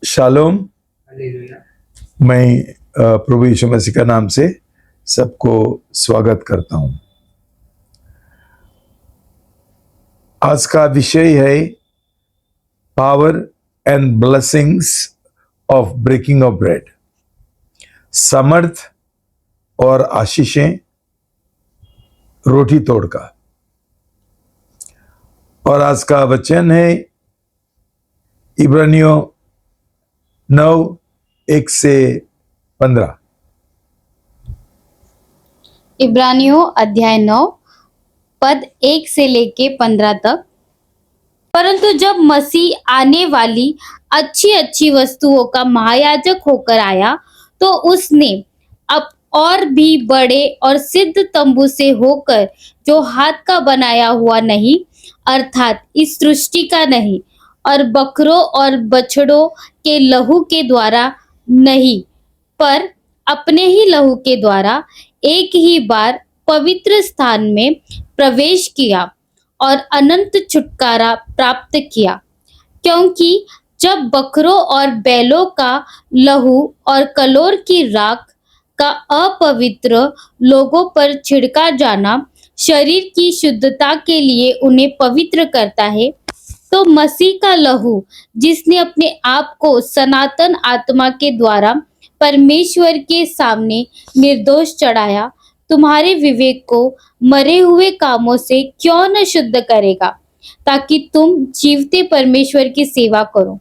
Shalom. मैं प्रभु यीशु मसीह का नाम से सबको स्वागत करता हूं। आज का विषय है power and blessings of breaking of bread, समर्थ और आशीषें रोटी तोड़ का। और आज का वचन है इब्रानियों 9:1-15। इब्रानियों अध्याय 9 पद 1 से लेके 15 तक। परंतु जब मसीह आने वाली अच्छी अच्छी वस्तुओं का महायाजक होकर आया, तो उसने अब और भी बड़े और सिद्ध तंबू से होकर, जो हाथ का बनाया हुआ नहीं, अर्थात इस सृष्टि का नहीं, और बकरों और बछड़ों के लहू के द्वारा नहीं, पर अपने ही लहू के द्वारा एक ही बार पवित्र स्थान में प्रवेश किया और अनंत छुटकारा प्राप्त किया। क्योंकि जब बकरों और बैलों का लहू और कलोर की राख का अपवित्र लोगों पर छिड़का जाना शरीर की शुद्धता के लिए उन्हें पवित्र करता है, तो मसीह का लहू, जिसने अपने आप को सनातन आत्मा के द्वारा परमेश्वर के सामने निर्दोष चढ़ाया, तुम्हारे विवेक को मरे हुए कामों से क्यों न शुद्ध करेगा, ताकि तुम जीवते परमेश्वर की सेवा करो।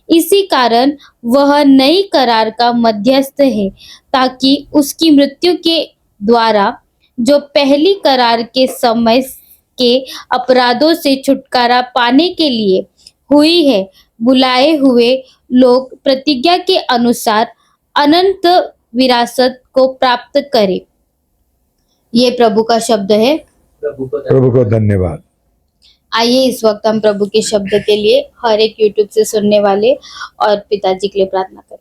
इसी कारण वह नई करार का मध्यस्थ है, ताकि उसकी मृत्यु के द्वारा जो पहली करार के समय के अपराधों से छुटकारा पाने के लिए हुई है, बुलाए हुए लोग प्रतिज्ञा के अनुसार अनंत विरासत को प्राप्त करें। ये प्रभु का शब्द है। प्रभु को धन्यवाद। आइए इस वक्त हम प्रभु के शब्द के लिए हर एक यूट्यूब से सुनने वाले और पिताजी के लिए प्रार्थना करें।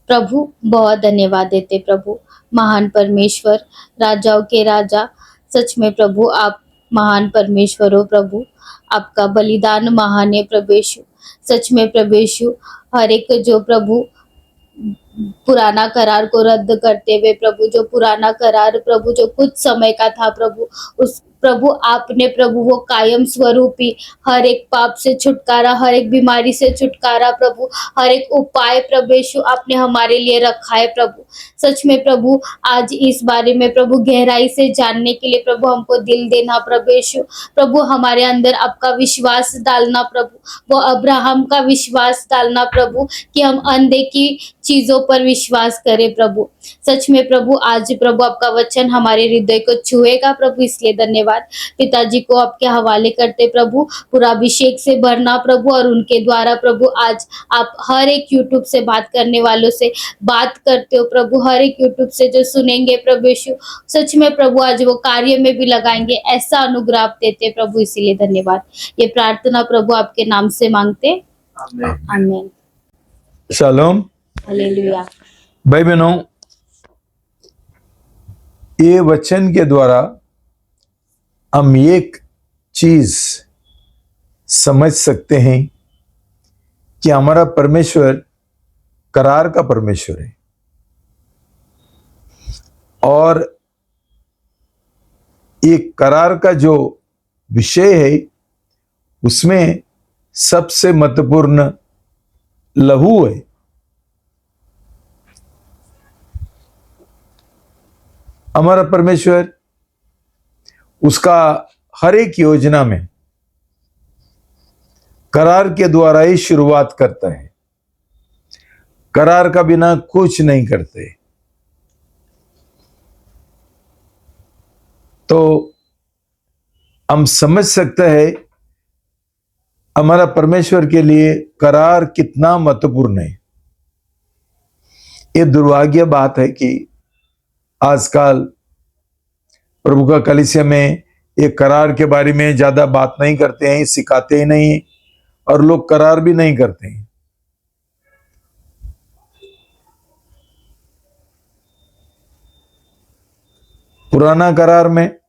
प्रभु बहुत धन्यवाद देते प्रभु, महान परमेश्वर, राजाओं के राजा, सच में प्रभु आप महान परमेश्वर हो प्रभु, आपका बलिदान महान है प्रभु यीशु। सच में प्रभु यीशु, हर एक जो प्रभु पुराना करार को रद्द करते हुए प्रभु, जो पुराना करार प्रभु जो कुछ समय का था प्रभु, उस प्रभु आपने प्रभु वो कायम स्वरूपी हर एक पाप से छुटकारा, हर एक बीमारी से छुटकारा प्रभु, हर एक उपाय प्रभु यीशु आपने हमारे लिए रखा है प्रभु। सच में प्रभु आज इस बारे में प्रभु गहराई से जानने के लिए प्रभु हमको दिल देना प्रभु यीशु। प्रभु हमारे अंदर आपका विश्वास डालना प्रभु, वो अब्राहम का विश्वास डालना प्रभु, कि हम अनदेखी चीजों पर विश्वास करें प्रभु। सच में प्रभु आज प्रभु आपका वचन हमारे हृदय को छुएगा प्रभु, इसलिए धन्यवाद। पिताजी को आपके हवाले करते प्रभु, पूरा अभिषेक से भरना प्रभु, और उनके द्वारा प्रभु आज आप हर एक यूट्यूब से बात करने वालों से बात करते हो प्रभु, हर एक यूट्यूब से जो सुनेंगे प्रभु यीशु, सच में प्रभु आज वो कार्य में भी लगाएंगे, ऐसा अनुग्रह आप देते प्रभु, इसीलिए धन्यवाद। ये प्रार्थना प्रभु आपके नाम से मांगते, आमीन। शालोम। हालेलुया। भाई बहनों, ये वचन के द्वारा हम एक चीज समझ सकते हैं कि हमारा परमेश्वर करार का परमेश्वर है, और एक करार का जो विषय है उसमें सबसे महत्वपूर्ण लहू है। हमारा परमेश्वर उसका हर एक योजना में करार के द्वारा ही शुरुआत करता है, करार का बिना कुछ नहीं करते। तो हम समझ सकते हैं हमारा परमेश्वर के लिए करार कितना महत्वपूर्ण है। ये दुर्भाग्य बात है कि आजकल प्रभु का कलीसिया में एक करार के बारे में ज्यादा बात नहीं करते हैं, सिखाते ही नहीं, और लोग करार भी नहीं करते हैं। पुराना करार में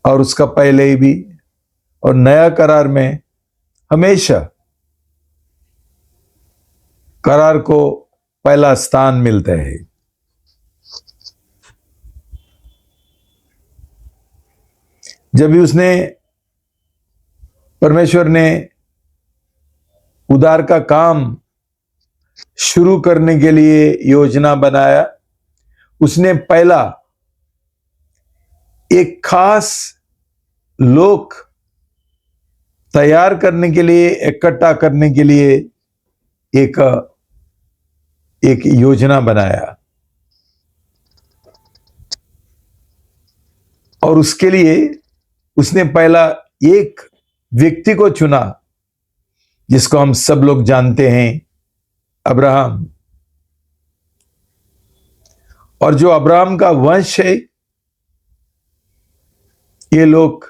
और उसका पहले ही भी और नया करार में हमेशा करार को पहला स्थान मिलता है। जब भी परमेश्वर ने उद्धार का काम शुरू करने के लिए योजना बनाया, उसने पहला एक खास लोग तैयार करने के लिए, इकट्ठा करने के लिए एक योजना बनाया, और उसके लिए उसने पहला एक व्यक्ति को चुना जिसको हम सब लोग जानते हैं, अब्राहम। और जो अब्राहम का वंश है, ये लोग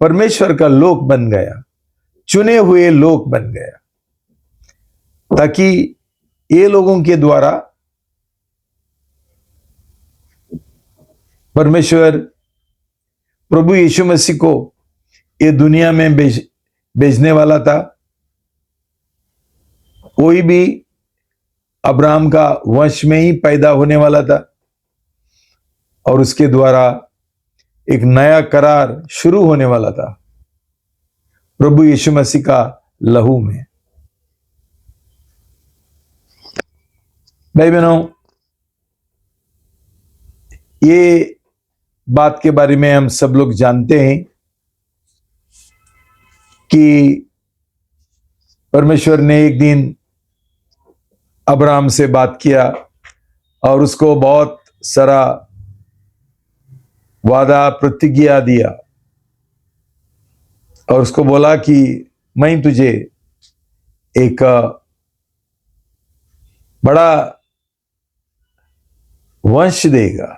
परमेश्वर का लोक बन गया, चुने हुए लोक बन गया, ताकि ये लोगों के द्वारा परमेश्वर प्रभु यीशु मसीह को ये दुनिया में भेजने वाला था। कोई भी अब्राहम का वंश में ही पैदा होने वाला था, और उसके द्वारा एक नया करार शुरू होने वाला था प्रभु यीशु मसीह का लहू में। भाई बहनों, ये बात के बारे में हम सब लोग जानते हैं कि परमेश्वर ने एक दिन अब्राहम से बात किया और उसको बहुत सारा वादा प्रतिज्ञा दिया, और उसको बोला कि मैं तुझे एक बड़ा वंश देगा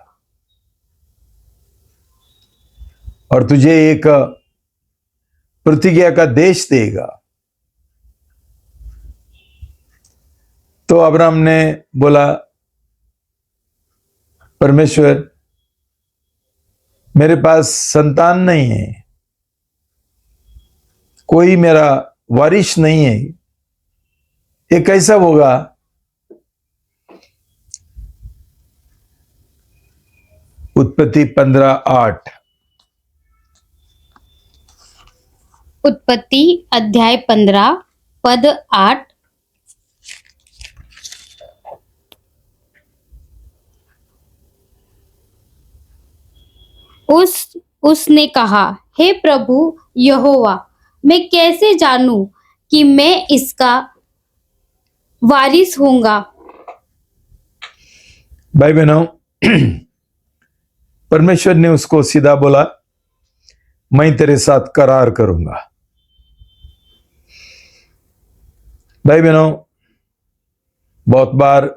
और तुझे एक प्रतिज्ञा का देश देगा। तो अब्राहम ने बोला, परमेश्वर, मेरे पास संतान नहीं है, कोई मेरा वारिस नहीं है, ये कैसा होगा? उत्पत्ति 15:8। उत्पत्ति अध्याय 15 पद 8। उसने कहा, हे प्रभु यहोवा, मैं कैसे जानूं कि मैं इसका वारिस होऊंगा? भाई बहनों, परमेश्वर ने उसको सीधा बोला, मैं तेरे साथ करार करूंगा। भाई बहनों, बहुत बार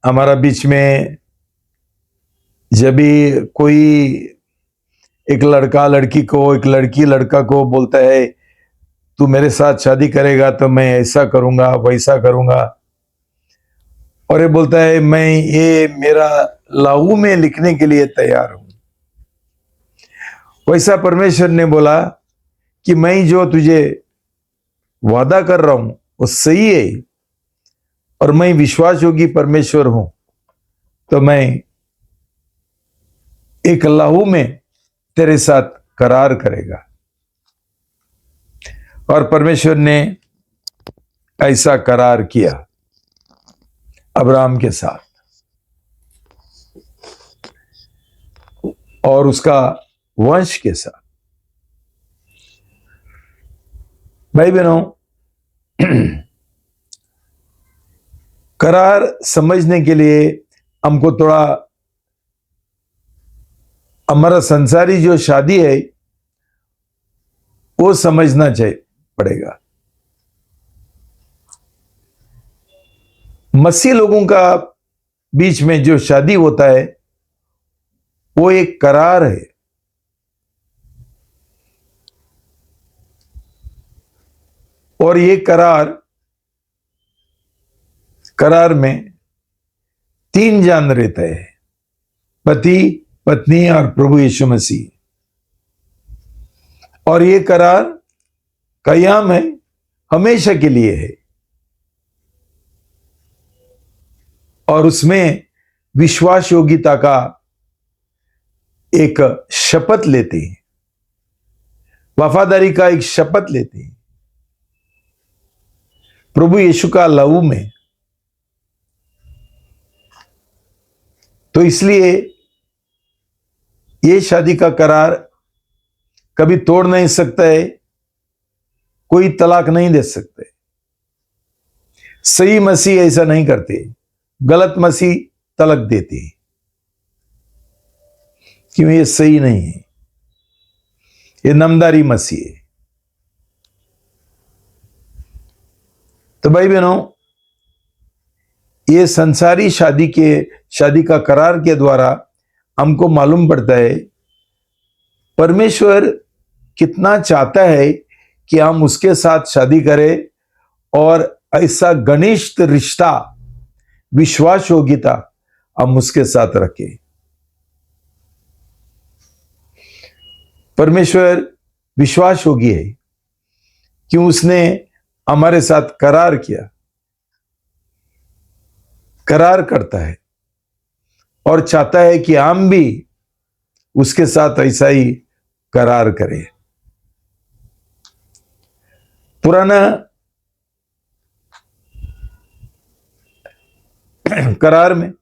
हमारा बीच में जब भी कोई एक लड़का लड़की को, एक लड़की लड़का को बोलता है, तू मेरे साथ शादी करेगा तो मैं ऐसा करूंगा, वैसा करूंगा, और ये बोलता है मैं ये मेरा लहू में लिखने के लिए तैयार हूं, वैसा परमेश्वर ने बोला कि मैं जो तुझे वादा कर रहा हूं वो सही है, और मैं विश्वासयोगी परमेश्वर हूं, तो मैं एक लहू में तेरे साथ करार करेगा। और परमेश्वर ने ऐसा करार किया अब्राहम के साथ, और उसका वंश के साथ। भाई बहनों, करार समझने के लिए हमको थोड़ा हमारा संसारी जो शादी है वो समझना चाहिए पड़ेगा। मसीह लोगों का बीच में जो शादी होता है वो एक करार है, और ये करार में 3 जान रहते हैं, पति, पत्नी और प्रभु यीशु मसीह। और ये करार कयाम है, हमेशा के लिए है। और उसमें विश्वास योग्यता का एक शपथ लेते हैं, वफादारी का एक शपथ लेते हैं प्रभु यीशु का लहू में। तो इसलिए ये शादी का करार कभी तोड़ नहीं सकता है, कोई तलाक नहीं दे सकते। सही मसीह ऐसा नहीं करते, गलत मसीह तलाक देते हैं क्यों? ये सही नहीं है, ये नामदारी मसीह है। तो भाई बहनों, ये संसारी शादी का करार के द्वारा हमको मालूम पड़ता है परमेश्वर कितना चाहता है कि हम उसके साथ शादी करें और ऐसा घनिष्ठ रिश्ता, विश्वास योग्यता हम उसके साथ रखें। परमेश्वर विश्वास योग्य है क्यों? उसने हमारे साथ करार किया, करार करता है और चाहता है कि हम भी उसके साथ ऐसा ही करार करें। पुराना करार में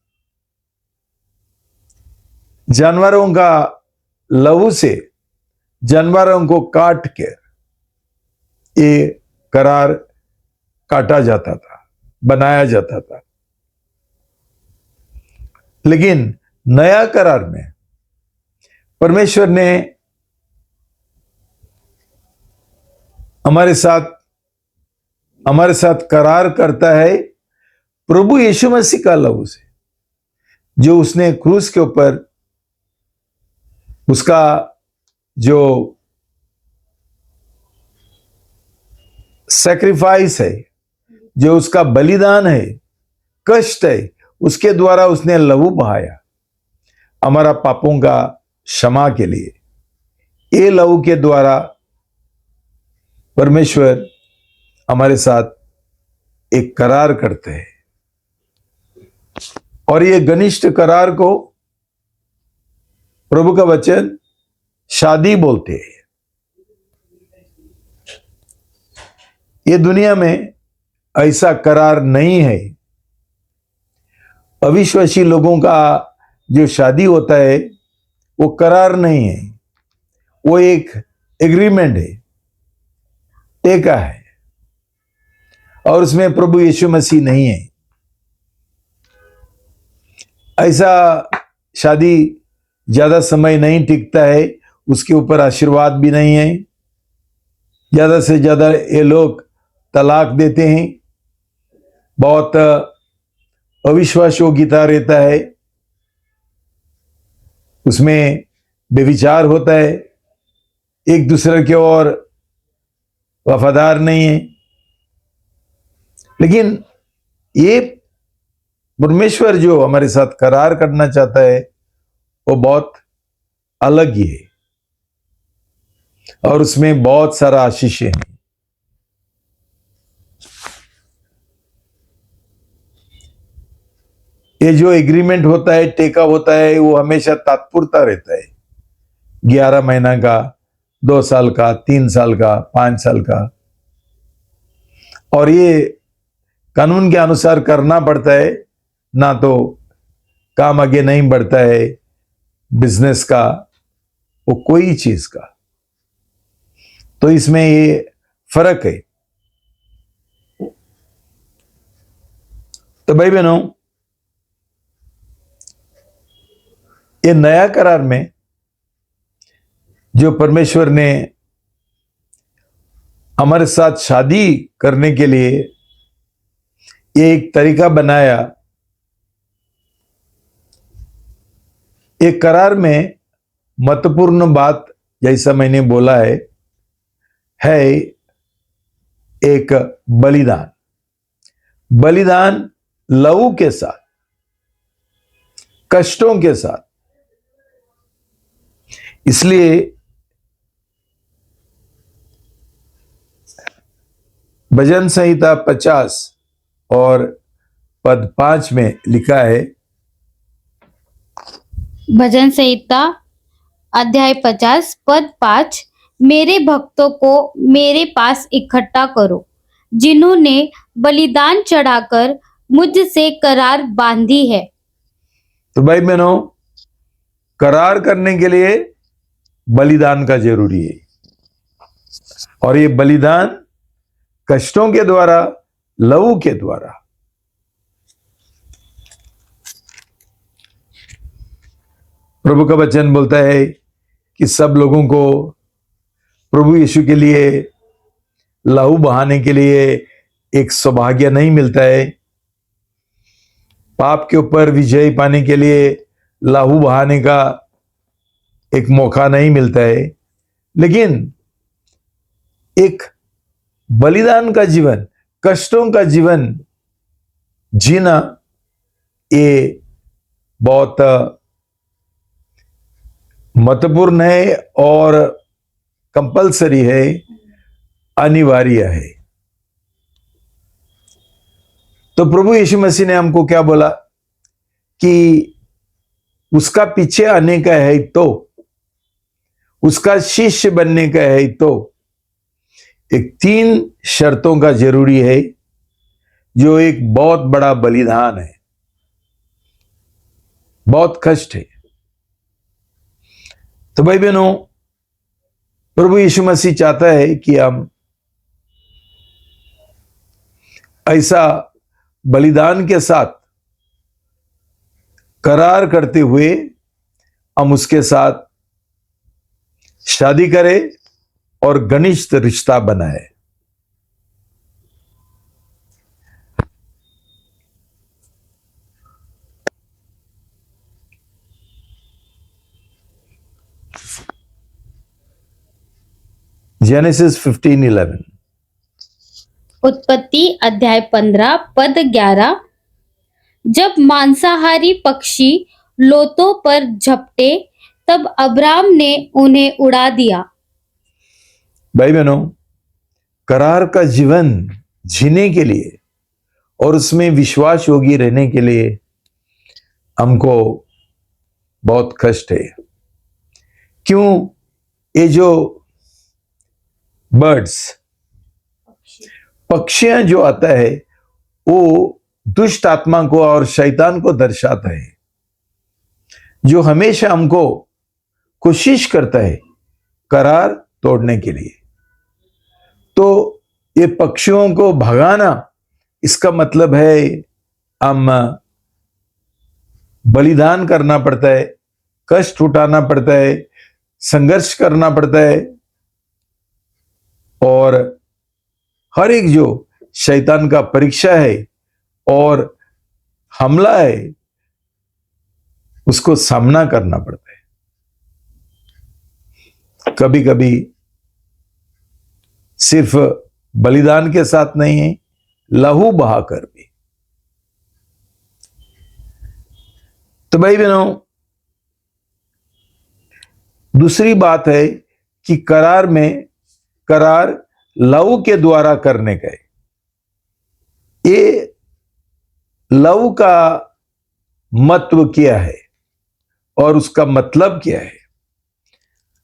जानवरों का लहू से जानवरों को काट कर ये करार काटा जाता था, बनाया जाता था। लेकिन नया करार में परमेश्वर ने हमारे साथ करार करता है प्रभु यीशु मसीह का लहू से, जो उसने क्रूस के ऊपर उसका जो सैक्रिफाइस है, जो उसका बलिदान है, कष्ट है, उसके द्वारा उसने लहू बहाया हमारा पापों का क्षमा के लिए। ये लहू के द्वारा परमेश्वर हमारे साथ एक करार करते हैं और ये घनिष्ठ करार को प्रभु का वचन शादी बोलते हैं। ये दुनिया में ऐसा करार नहीं है। अविश्वासी लोगों का जो शादी होता है वो करार नहीं है, वो एक एग्रीमेंट है, टेका है, और उसमें प्रभु यीशु मसीह नहीं है। ऐसा शादी ज्यादा समय नहीं टिकता है, उसके ऊपर आशीर्वाद भी नहीं है। ज्यादा से ज्यादा ये लोग तलाक देते हैं, बहुत अविश्वास योग्यता रहता है, उसमें बेविचार होता है, एक दूसरे के और वफादार नहीं है। लेकिन ये परमेश्वर जो हमारे साथ करार करना चाहता है वो बहुत अलग ही है और उसमें बहुत सारा आशीषें हैं। ये जो एग्रीमेंट होता है, टेका होता है, वो हमेशा तात्पुरता रहता है। 11 महीना का, 2 साल का, 3 साल का, 5 साल का, और ये कानून के अनुसार करना पड़ता है, ना तो काम आगे नहीं बढ़ता है, बिजनेस का, वो कोई चीज का। तो इसमें ये फर्क है। तो भाई बहनों, ये नया करार में जो परमेश्वर ने हमारे साथ शादी करने के लिए ये एक तरीका बनाया, एक करार में महत्वपूर्ण बात, जैसा मैंने बोला है एक बलिदान। बलिदान लहू के साथ, कष्टों के साथ। इसलिए भजन संहिता 50 और पद 5 में लिखा है, भजन संहिता अध्याय 50 पद 5, मेरे भक्तों को मेरे पास इकट्ठा करो, जिन्होंने बलिदान चढ़ाकर मुझसे करार बांधी है। तो भाई बहनों, करार करने के लिए बलिदान का जरूरी है, और ये बलिदान कष्टों के द्वारा, लहू के द्वारा। प्रभु का वचन बोलता है कि सब लोगों को प्रभु यीशु के लिए लहू बहाने के लिए एक सौभाग्य नहीं मिलता है, पाप के ऊपर विजय पाने के लिए लहू बहाने का एक मौका नहीं मिलता है, लेकिन एक बलिदान का जीवन, कष्टों का जीवन जीना, ये बहुत महत्वपूर्ण है और कंपलसरी है, अनिवार्य है। तो प्रभु यीशु मसीह ने हमको क्या बोला कि उसका पीछे आने का है तो, उसका शिष्य बनने का है तो एक 3 शर्तों का जरूरी है, जो एक बहुत बड़ा बलिदान है, बहुत कष्ट है। तो भाई बहनों, प्रभु यीशु मसीह चाहता है कि हम ऐसा बलिदान के साथ करार करते हुए हम उसके साथ शादी करें और घनिष्ठ रिश्ता बनाए। जेनेसिस 15:11, उत्पत्ति अध्याय 15 पद 11, जब मांसाहारी पक्षी लोतों पर झपटे तब अब्राम ने उन्हें उड़ा दिया। भाई बहनों, करार का जीवन जीने के लिए और उसमें विश्वास योगी रहने के लिए हमको बहुत कष्ट है। क्यों? ये जो बर्ड्स, पक्षियां जो आता है, वो दुष्ट आत्मा को और शैतान को दर्शाता है, जो हमेशा हमको कोशिश करता है करार तोड़ने के लिए। तो ये पक्षियों को भगाना, इसका मतलब है हम बलिदान करना पड़ता है, कष्ट उठाना पड़ता है, संघर्ष करना पड़ता है, और हर एक जो शैतान का परीक्षा है और हमला है, उसको सामना करना पड़ता है। कभी कभी सिर्फ बलिदान के साथ नहीं है, लहू बहाकर भी। तो भाई बहनों, दूसरी बात है कि करार लहू के द्वारा करने का है। ये लहू का महत्व क्या है और उसका मतलब क्या है,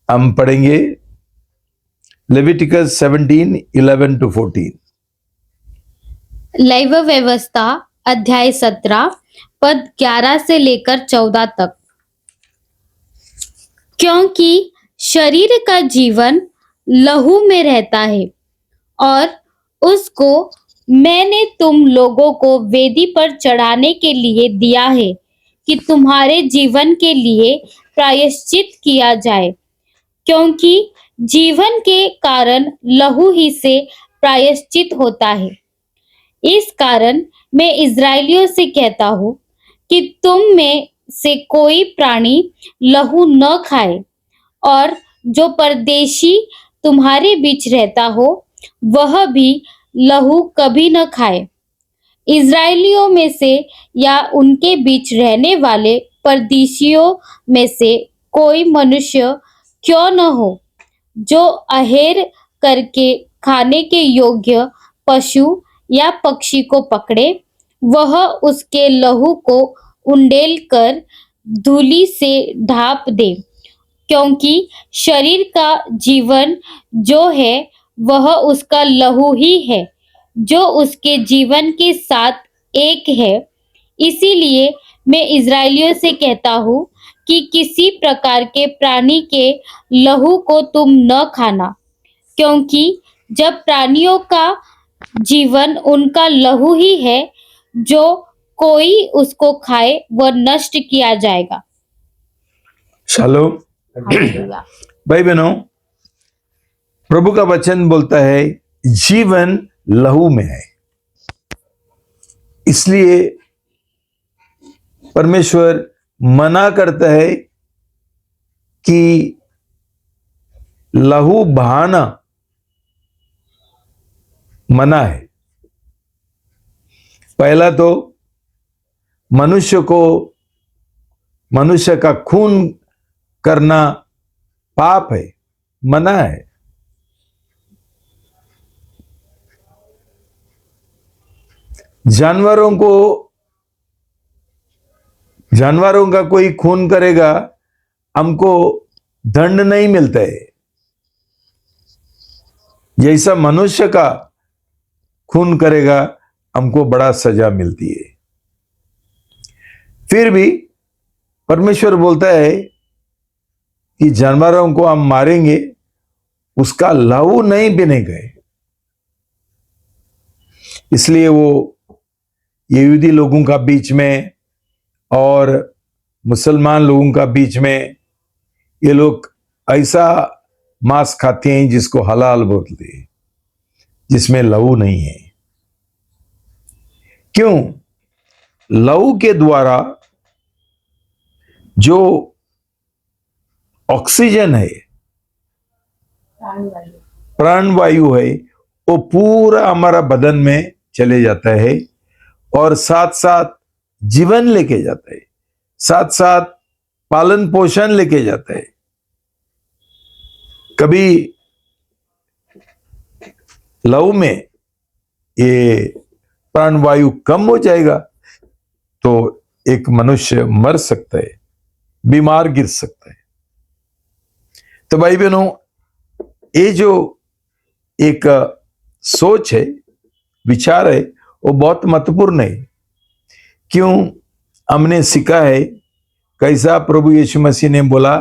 हम पढ़ेंगे लेविटिकस 17:11-14। लैव व्यवस्था अध्याय 17 पद 11 से लेकर 14 तक, क्योंकि शरीर का जीवन लहू में रहता है और उसको मैंने तुम लोगों को वेदी पर चढ़ाने के लिए दिया है कि तुम्हारे जीवन के लिए प्रायश्चित किया जाए, क्योंकि जीवन के कारण लहू ही से प्रायश्चित होता है। इस कारण मैं इज़राइलियों से कहता हूँ कि तुम में से कोई प्राणी लहू न खाए, और जो परदेशी तुम्हारे बीच रहता हो वह भी लहू कभी न खाए। इज़राइलियों में से या उनके बीच रहने वाले परदेशियों में से कोई मनुष्य क्यों न हो जो अहेर करके खाने के योग्य पशु या पक्षी को पकड़े वह उसके लहू को उंडेल कर धूलि से ढांप दे, क्योंकि शरीर का जीवन जो है वह उसका लहू ही है, जो उसके जीवन के साथ एक है। इसीलिए मैं इज़राइलियों से कहता हूँ कि किसी प्रकार के प्राणी के लहू को तुम न खाना, क्योंकि जब प्राणियों का जीवन उनका लहू ही है, जो कोई उसको खाए वह नष्ट किया जाएगा। शालोम। हालेलुया। भाई बहनों, प्रभु का वचन बोलता है जीवन लहू में है। इसलिए परमेश्वर मना करता है कि लहू बहाना मना है। पहला तो मनुष्य का खून करना पाप है, मना है। जानवरों का कोई खून करेगा, हमको दंड नहीं मिलता है। जैसा मनुष्य का खून करेगा, हमको बड़ा सजा मिलती है। फिर भी परमेश्वर बोलता है कि जानवरों को हम मारेंगे, उसका लहू नहीं पीनेंगे। इसलिए वो यहूदी लोगों का बीच में और मुसलमान लोगों का बीच में ये लोग ऐसा मांस खाते हैं जिसको हलाल बोलते हैं, जिसमें लहू नहीं है। क्यों? लहू के द्वारा जो ऑक्सीजन है, प्राणवायु है, वो पूरा हमारा बदन में चले जाता है और साथ साथ जीवन लेके जाता है, साथ साथ पालन पोषण लेके जाता है। कभी लहू में ये प्राणवायु कम हो जाएगा तो एक मनुष्य मर सकता है, बीमार गिर सकता है। तो भाई बहनों, ये जो एक सोच है, विचार है, वो बहुत महत्वपूर्ण है। क्यों? हमने सीखा है कैसा प्रभु यीशु मसीह ने बोला,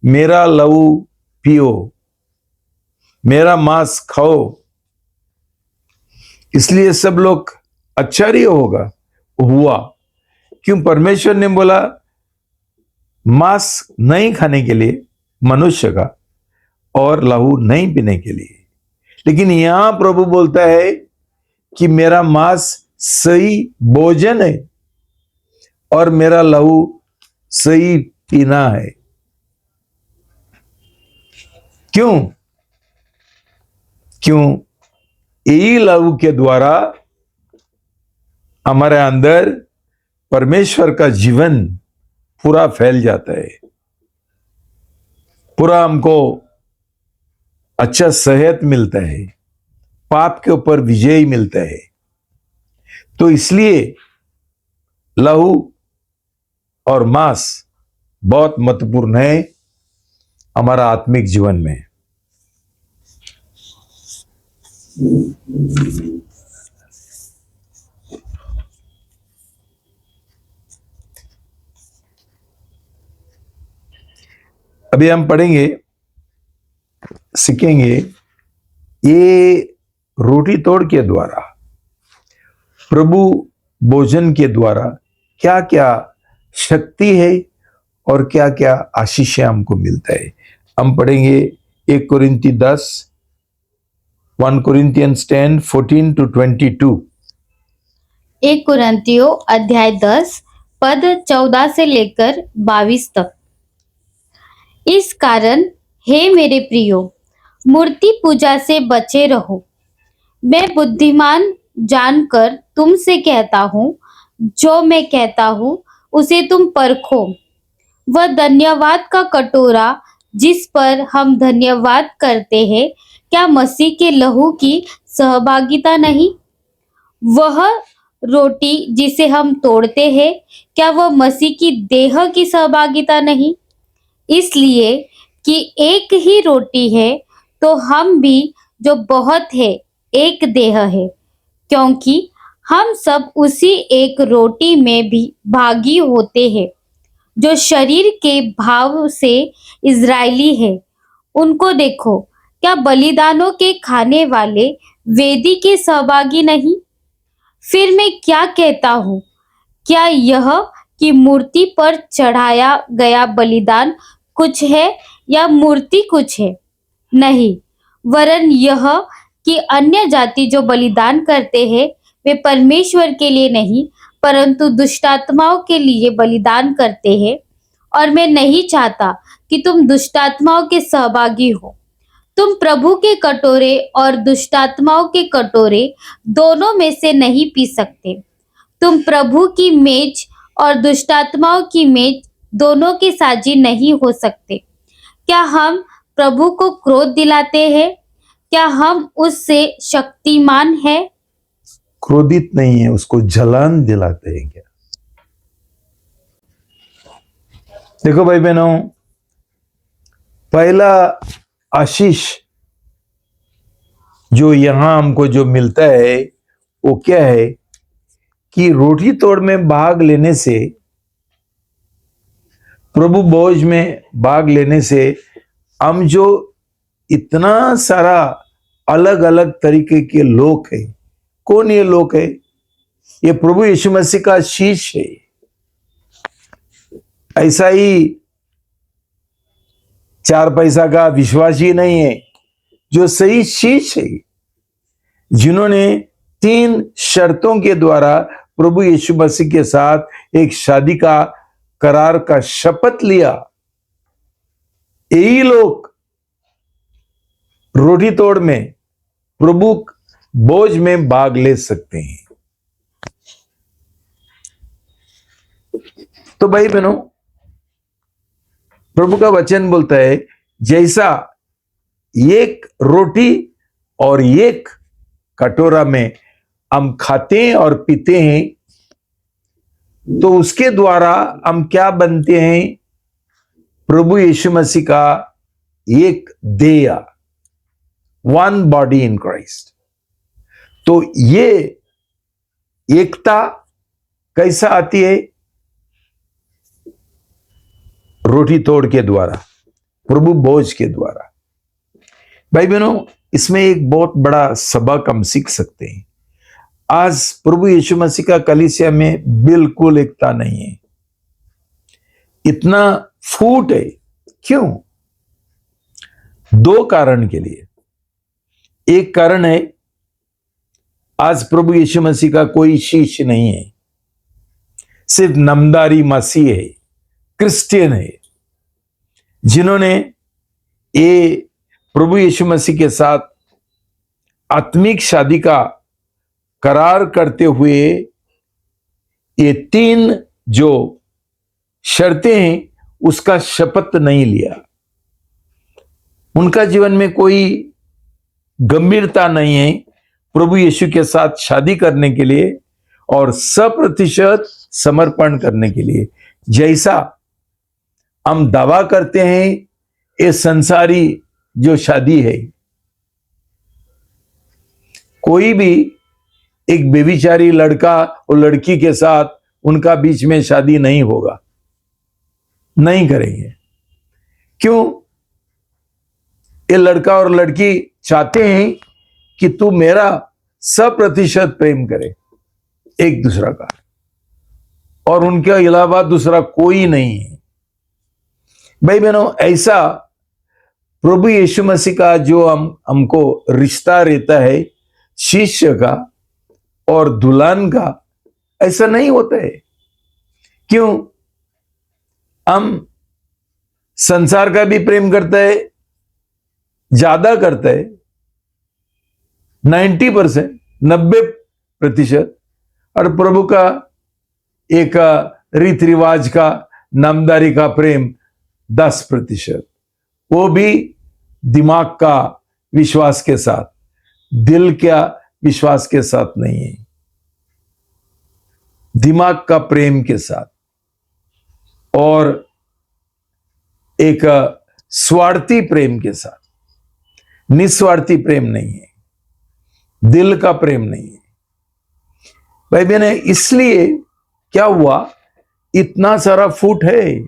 मेरा लहू पियो, मेरा मांस खाओ। इसलिए सब लोग आश्चर्य हुआ। क्यों? परमेश्वर ने बोला मांस नहीं खाने के लिए मनुष्य का और लहू नहीं पीने के लिए। लेकिन यहां प्रभु बोलता है कि मेरा मांस सही भोजन है और मेरा लहू सही पीना है। क्यों? यही लहू के द्वारा हमारे अंदर परमेश्वर का जीवन पूरा फैल जाता है, पूरा हमको अच्छा सेहत मिलता है, पाप के ऊपर विजय मिलता है। तो इसलिए लहू और मांस बहुत महत्वपूर्ण है हमारा आत्मिक जीवन में। अभी हम पढ़ेंगे, सीखेंगे ये रोटी तोड़ के द्वारा, प्रभु भोजन के द्वारा क्या क्या शक्ति है और क्या क्या आशीष हमको मिलता है। हम पढ़ेंगे 1 कोरिन्थी 10, 1 Corinthians 10, 14 to 22। 1 कुरिन्थियों अध्याय 10 पद 14 से लेकर 22 तक। इस कारण हे मेरे प्रियो, मूर्ति पूजा से बचे रहो। मैं बुद्धिमान जानकर तुमसे कहता हूँ, जो मैं कहता हूँ उसे तुम परखो। वह धन्यवाद का कटोरा जिस पर हम धन्यवाद करते हैं, क्या मसीह के लहू की सहभागिता नहीं? वह रोटी जिसे हम तोड़ते हैं, क्या वह मसीह की देह की सहभागिता नहीं? इसलिए कि एक ही रोटी है, तो हम भी जो बहुत है, एक देह है, क्योंकि हम सब उसी एक रोटी में भी भागी होते हैं। जो शरीर के भाव से इज़राइली है, उनको देखो, क्या बलिदानों के खाने वाले वेदी के सहभागी नहीं? फिर मैं क्या कहता हूँ? क्या यह कि मूर्ति पर चढ़ाया गया बलिदान कुछ है या मूर्ति कुछ है? नहीं, वरन यह कि अन्य जाति जो बलिदान करते हैं, वे परमेश्वर के लिए नहीं, परंतु दुष्टात्माओं के लिए बलिदान करते हैं। और मैं नहीं चाहता कि तुम दुष्टात्माओं के सहभागी हो। तुम प्रभु के कटोरे और दुष्टात्माओं के कटोरे दोनों में से नहीं पी सकते। तुम प्रभु की मेज और दुष्टात्माओं की मेज दोनों के साझी नहीं हो सकते। क्या हम प्रभु को क्रोध दिलाते हैं? क्या हम उससे शक्तिमान हैं? क्रोधित नहीं है, उसको जलन दिलाते हैं क्या? देखो भाई बहनों, पहला आशीष जो यहां हमको जो मिलता है वो क्या है कि रोटी तोड़ में भाग लेने से, प्रभु भोज में भाग लेने से हम जो इतना सारा अलग अलग तरीके के लोग हैं, कौन ये लोग है? ये प्रभु यीशु मसीह का शीश है। ऐसा ही 4 पैसा का विश्वासी नहीं है, जो सही शीश है, जिन्होंने 3 शर्तों के द्वारा प्रभु यीशु मसीह के साथ एक शादी का करार का शपथ लिया। यही लोग रोटी तोड़ में, प्रभु भोज में भाग ले सकते हैं। तो भाई बहनों, प्रभु का वचन बोलता है, जैसा एक रोटी और एक कटोरा में हम खाते हैं और पीते हैं, तो उसके द्वारा हम क्या बनते हैं? प्रभु यीशु मसीह का एक देह, वन बॉडी इन क्राइस्ट। तो ये एकता कैसा आती है? रोटी तोड़ के द्वारा, प्रभु भोज के द्वारा। भाई बहनों, इसमें एक बहुत बड़ा सबक हम सीख सकते हैं। आज प्रभु यीशु मसीह का कलीसिया में बिल्कुल एकता नहीं है, इतना फूट है। क्यों? 2 कारण के लिए। एक कारण है, आज प्रभु यीशु मसीह का कोई शिष्य नहीं है, सिर्फ नामधारी मसीह है, क्रिश्चियन है, जिन्होंने ये प्रभु यीशु मसीह के साथ आत्मिक शादी का करार करते हुए ये 3 जो शर्तें हैं उसका शपथ नहीं लिया। उनका जीवन में कोई गंभीरता नहीं है प्रभु यीशु के साथ शादी करने के लिए और 100% समर्पण करने के लिए। जैसा हम दावा करते हैं ये संसारी जो शादी है, कोई भी एक बेविचारी लड़का और लड़की के साथ उनका बीच में शादी नहीं होगा, नहीं करेंगे। क्यों? ये लड़का और लड़की चाहते हैं कि तू मेरा 100% प्रेम करे एक दूसरा का, और उनके अलावा दूसरा कोई नहीं है। भाई बहनों, ऐसा प्रभु यीशु मसीह का जो हमको रिश्ता रहता है शिष्य का और दुल्हन का, ऐसा नहीं होता है। क्यों? हम संसार का भी प्रेम करता है, ज्यादा करता है, 90%, 90%, और प्रभु का एक रीति रिवाज का, नामदारी का प्रेम 10%, वो भी दिमाग का विश्वास के साथ, दिल का विश्वास के साथ नहीं है। दिमाग का प्रेम के साथ और एक स्वार्थी प्रेम के साथ, निस्वार्थी प्रेम नहीं है, दिल का प्रेम नहीं है। भाई बहन, इसलिए क्या हुआ, इतना सारा फूट है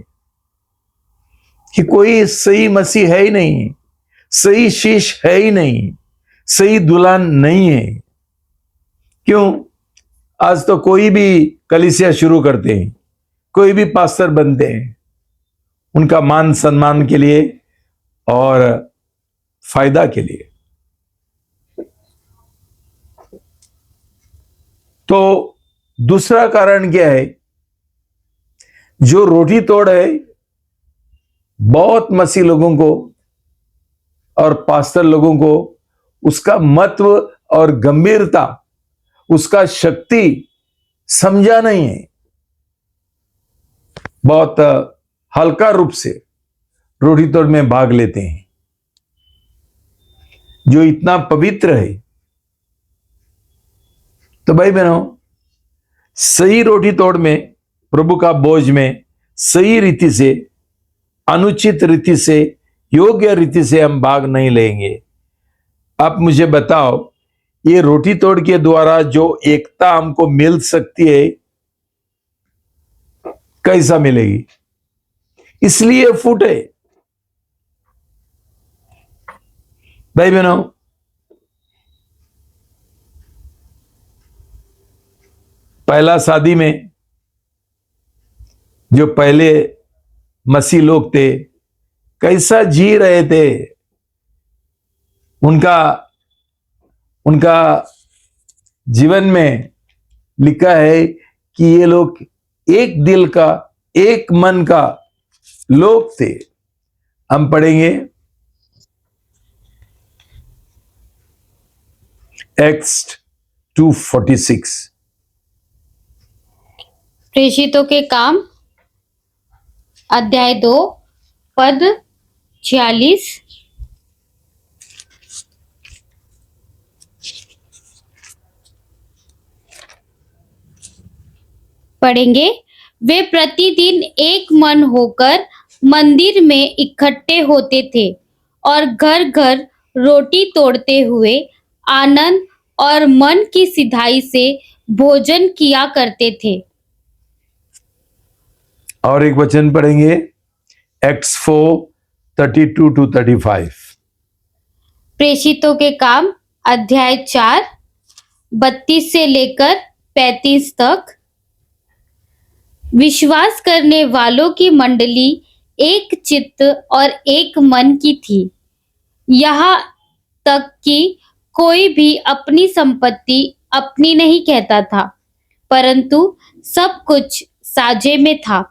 कि कोई सही मसीह है ही नहीं, सही शीश है ही नहीं, सही दुल्हन नहीं है। क्यों? आज तो कोई भी कलीसिया शुरू करते हैं, कोई भी पास्टर बनते हैं, उनका मान सम्मान के लिए और फायदा के लिए। तो दूसरा कारण क्या है? जो रोटी तोड़ है, बहुत मसीह लोगों को और पास्टर लोगों को उसका महत्व और गंभीरता, उसका शक्ति समझा नहीं है। बहुत हल्का रूप से रोटी तोड़ में भाग लेते हैं। जो इतना पवित्र है, तो भाई बहनों, सही रोटी तोड़ में, प्रभु का भोज में सही रीति से, अनुचित रीति से, योग्य रीति से हम भाग नहीं लेंगे। आप मुझे बताओ, ये रोटी तोड़ के द्वारा जो एकता हमको मिल सकती है, कैसा मिलेगी? इसलिए फूटे। भाई बहनों, पहला शादी में जो पहले मसीह लोग थे, कैसा जी रहे थे। उनका जीवन में लिखा है कि ये लोग एक दिल का, एक मन का लोग थे। हम पढ़ेंगे एक्स 2:46। प्रेषितों के काम अध्याय 2 पद 46। पढ़ेंगे। वे प्रतिदिन एक मन होकर मंदिर में इकट्ठे होते थे और घर घर रोटी तोड़ते हुए आनंद और मन की सिधाई से भोजन किया करते थे। और एक वचन पढ़ेंगे एक्स 4:32-35। प्रेषितों के काम अध्याय 4 32 से लेकर 35 तक। विश्वास करने वालों की मंडली एक चित्त और एक मन की थी। यहाँ तक कि कोई भी अपनी संपत्ति अपनी नहीं कहता था, परंतु सब कुछ साझे में था।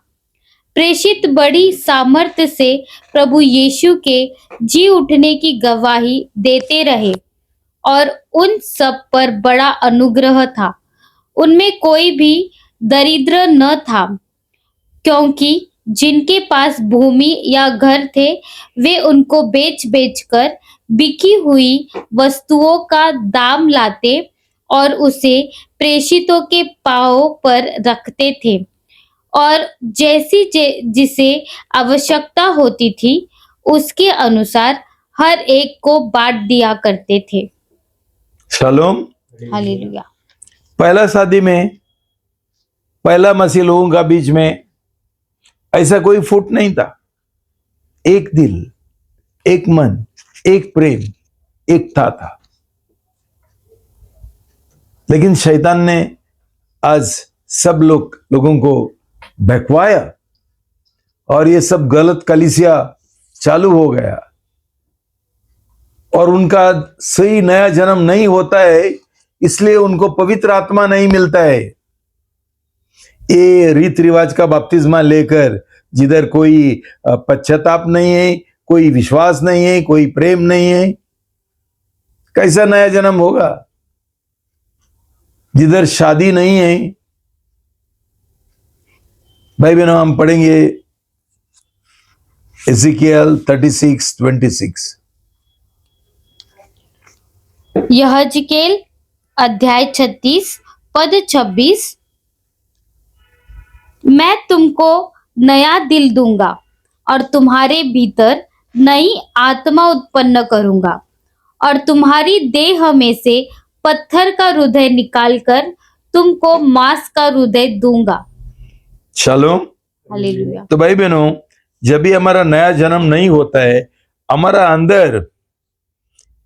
प्रेषित बड़ी सामर्थ्य से प्रभु यीशु के जी उठने की गवाही देते रहे और उन सब पर बड़ा अनुग्रह था। उनमें कोई भी दरिद्र न था, क्योंकि जिनके पास भूमि या घर थे, वे उनको बेच कर बिकी हुई वस्तुओं का दाम लाते और उसे प्रेषितों के पांवों पर रखते थे और जिसे आवश्यकता होती थी, उसके अनुसार हर एक को बांट दिया करते थे। शालोम। हालेलुया। पहला शादी में, पहला मसीह लोगों का बीच में ऐसा कोई फूट नहीं था। एक दिल, एक मन, एक प्रेम, एकता था। लेकिन शैतान ने आज सब लोगों को बहकवाया और ये सब गलत कलीसिया चालू हो गया और उनका सही नया जन्म नहीं होता है, इसलिए उनको पवित्र आत्मा नहीं मिलता है। ये रीत रिवाज का बपतिस्मा लेकर जिधर कोई पश्चाताप नहीं है, कोई विश्वास नहीं है, कोई प्रेम नहीं है, कैसा नया जन्म होगा? जिधर शादी नहीं है। भाई बहनों, हम पढ़ेंगे एजिकियल 36:26। यहजकेल अध्याय 36 पद 26। मैं तुमको नया दिल दूंगा और तुम्हारे भीतर नई आत्मा उत्पन्न करूंगा और तुम्हारी देह में से पत्थर का हृदय निकालकर तुमको मांस का हृदय दूंगा। शालोम। हालेलुया। तो भाई बहनों, जब भी हमारा नया जन्म नहीं होता है, हमारा अंदर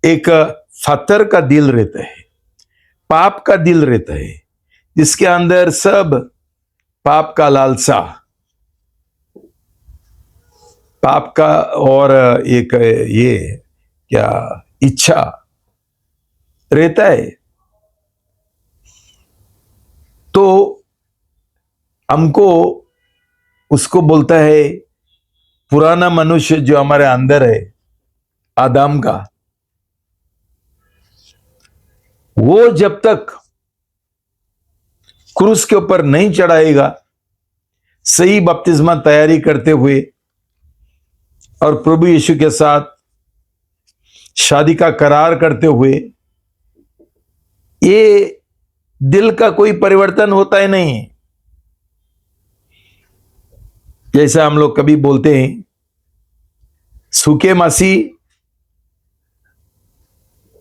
एक पत्थर का दिल रहता है, पाप का दिल रहता है, जिसके अंदर सब पाप का लालसा, पाप का और एक ये क्या इच्छा रहता है। तो हमको उसको बोलता है पुराना मनुष्य जो हमारे अंदर है, आदम का, वो जब तक क्रूस के ऊपर नहीं चढ़ाएगा, सही बपतिस्मा तैयारी करते हुए और प्रभु यीशु के साथ शादी का करार करते हुए, ये दिल का कोई परिवर्तन होता ही नहीं है। जैसा हम लोग कभी बोलते हैं, सूखे मसीह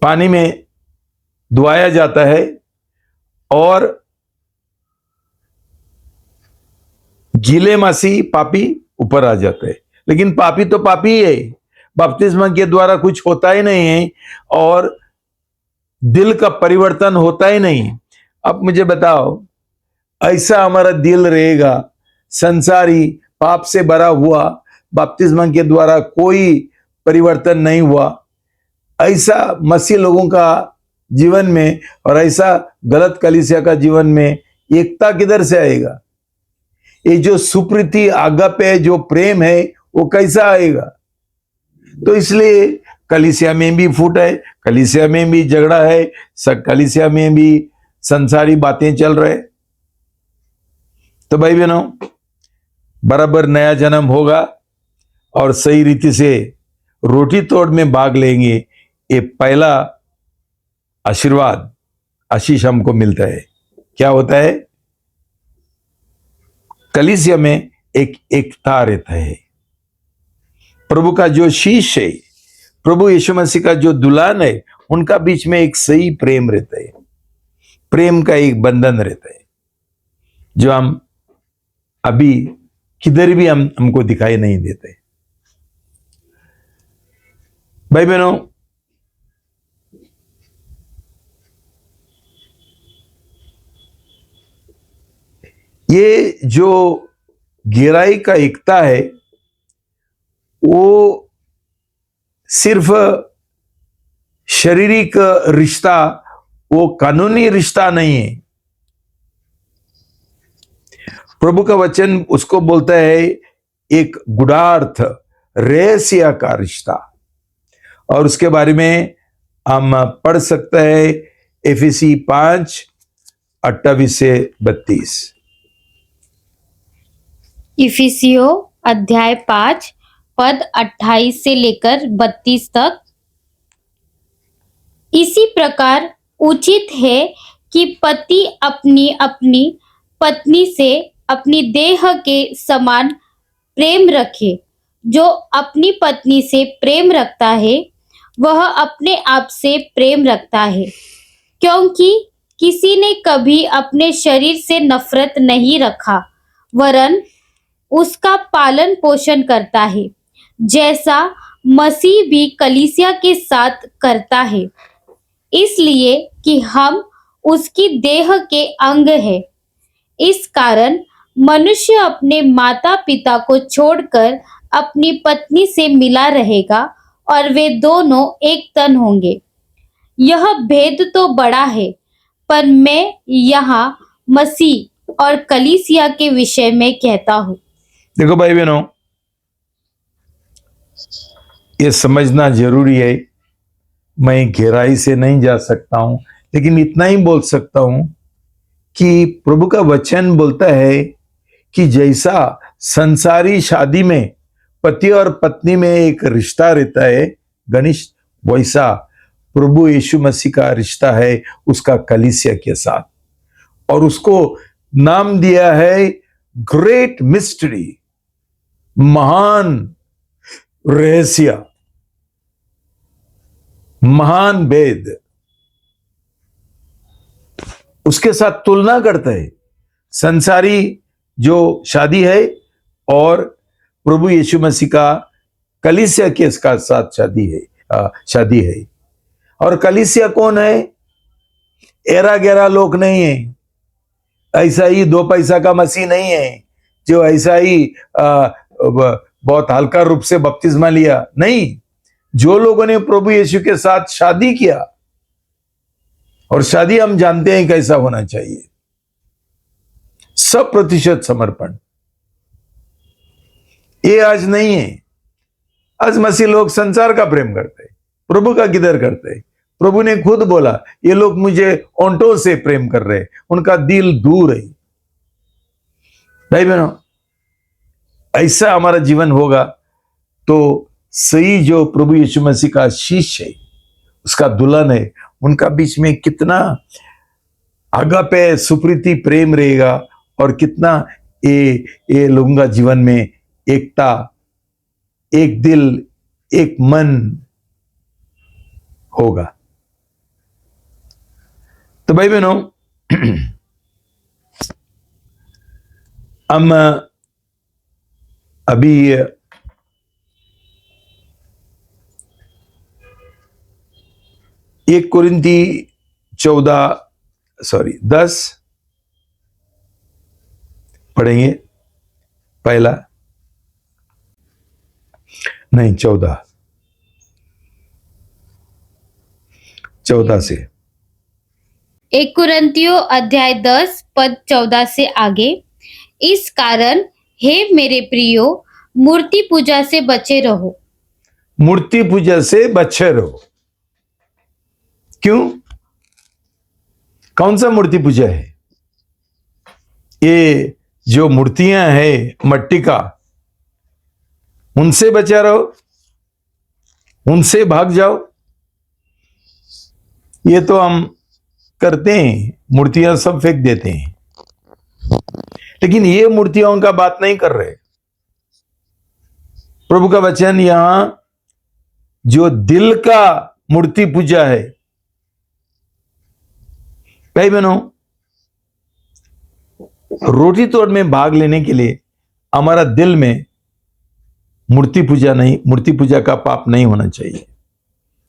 पानी में धुआया जाता है और गीले मसीह पापी ऊपर आ जाता है। लेकिन पापी तो पापी ही है, बपतिस्मा के द्वारा कुछ होता ही नहीं है और दिल का परिवर्तन होता ही नहीं। अब मुझे बताओ, ऐसा हमारा दिल रहेगा, संसारी पाप से भरा हुआ, बपतिस्मा के द्वारा कोई परिवर्तन नहीं हुआ, ऐसा मसीह लोगों का जीवन में और ऐसा गलत कलीसिया का जीवन में एकता किधर से आएगा? ये जो सुप्रीति आगापे जो प्रेम है वो कैसा आएगा? तो इसलिए कलीसिया में भी फूट है, कलीसिया में भी झगड़ा है, कलीसिया में भी संसारी बातें चल रहे। तो भाई बहनों, बराबर नया जन्म होगा और सही रीति से रोटी तोड़ में भाग लेंगे, ये पहला आशीर्वाद, आशीष हमको मिलता है। क्या होता है? कलीसिया में एक एकता रहता है। प्रभु का जो शीश है, प्रभु यीशु मसीह का जो दुल्हन है, उनका बीच में एक सही प्रेम रहता है, प्रेम का एक बंधन रहता है, जो हम अभी किधर भी हमको दिखाई नहीं देते। भाई बहनों, ये जो गहराई का एकता है, वो सिर्फ शारीरिक रिश्ता, वो कानूनी रिश्ता नहीं है। प्रभु का वचन उसको बोलता है एक गुडार्थ, रहस्य का रिश्ता, और उसके बारे में हम पढ़ सकते हैं एफिसी 5:28 से 32। इफिसियो अध्याय 5 पद 28 से लेकर 32 तक। इसी प्रकार उचित है कि पति अपनी अपनी पत्नी से अपनी देह के समान प्रेम रखे। जो अपनी पत्नी से प्रेम रखता है, वह अपने आप से प्रेम रखता है, क्योंकि किसी ने कभी अपने शरीर से नफरत नहीं रखा, वरन उसका पालन पोषण करता है, जैसा मसीह भी कलीसिया के साथ करता है, इसलिए कि हम उसकी देह के अंग है। इस कारण मनुष्य अपने माता पिता को छोड़कर अपनी पत्नी से मिला रहेगा और वे दोनों एक तन होंगे। यह भेद तो बड़ा है, पर मैं यहाँ मसीह और कलीसिया के विषय में कहता हूँ। देखो भाई बहनों, ये समझना जरूरी है। मैं गहराई से नहीं जा सकता हूं, लेकिन इतना ही बोल सकता हूं कि प्रभु का वचन बोलता है कि जैसा संसारी शादी में पति और पत्नी में एक रिश्ता रहता है घनिष्ठ, वैसा प्रभु यीशु मसीह का रिश्ता है उसका कलीसिया के साथ, और उसको नाम दिया है ग्रेट मिस्ट्री, महान रहस्य, महान भेद, उसके साथ तुलना करता है। संसारी जो शादी है और प्रभु यीशु मसीह का कलीसिया के साथ शादी है। और कलीसिया कौन है? एरा गैरा लोग नहीं है, ऐसा ही 2 पैसा का मसीह नहीं है जो ऐसा ही बहुत हल्का रूप से बपतिस्मा लिया। नहीं, जो लोगों ने प्रभु यीशु के साथ शादी किया, और शादी हम जानते हैं कैसा होना चाहिए, 100% समर्पण। ये आज नहीं है। आज मसीह लोग संसार का प्रेम करते हैं, प्रभु का किधर करते हैं? प्रभु ने खुद बोला, ये लोग मुझे ओंटों से प्रेम कर रहे हैं, उनका दिल दूर है। भाई बहनों, ऐसा हमारा जीवन होगा तो सही जो प्रभु यीशु मसीह का शिष्य है, उसका दुल्हन है, उनका बीच में कितना आगापे सुप्रीति प्रेम रहेगा, और कितना ये लोगों का जीवन में एकता, एक दिल, एक मन होगा। तो भाई बहनों, हम अभी 1 कुरिन्ती 10 पढ़ेंगे। पहला नहीं, 14 से। 1 कुरिन्थियों अध्याय 10 पद 14 से आगे। इस कारण हे मेरे प्रियो, मूर्ति पूजा से बचे रहो। मूर्ति पूजा से बचे रहो। क्यों? कौन सा मूर्ति पूजा है? ये जो मूर्तियां हैं मट्टी का, उनसे बचा रहो, उनसे भाग जाओ। ये तो हम करते हैं, मूर्तियां सब फेंक देते हैं, लेकिन ये मूर्तियों का बात नहीं कर रहे। प्रभु का वचन यहां जो दिल का मूर्ति पूजा है। भाई बहनों, रोटी तोड़ में भाग लेने के लिए हमारा दिल में मूर्ति पूजा का पाप नहीं होना चाहिए।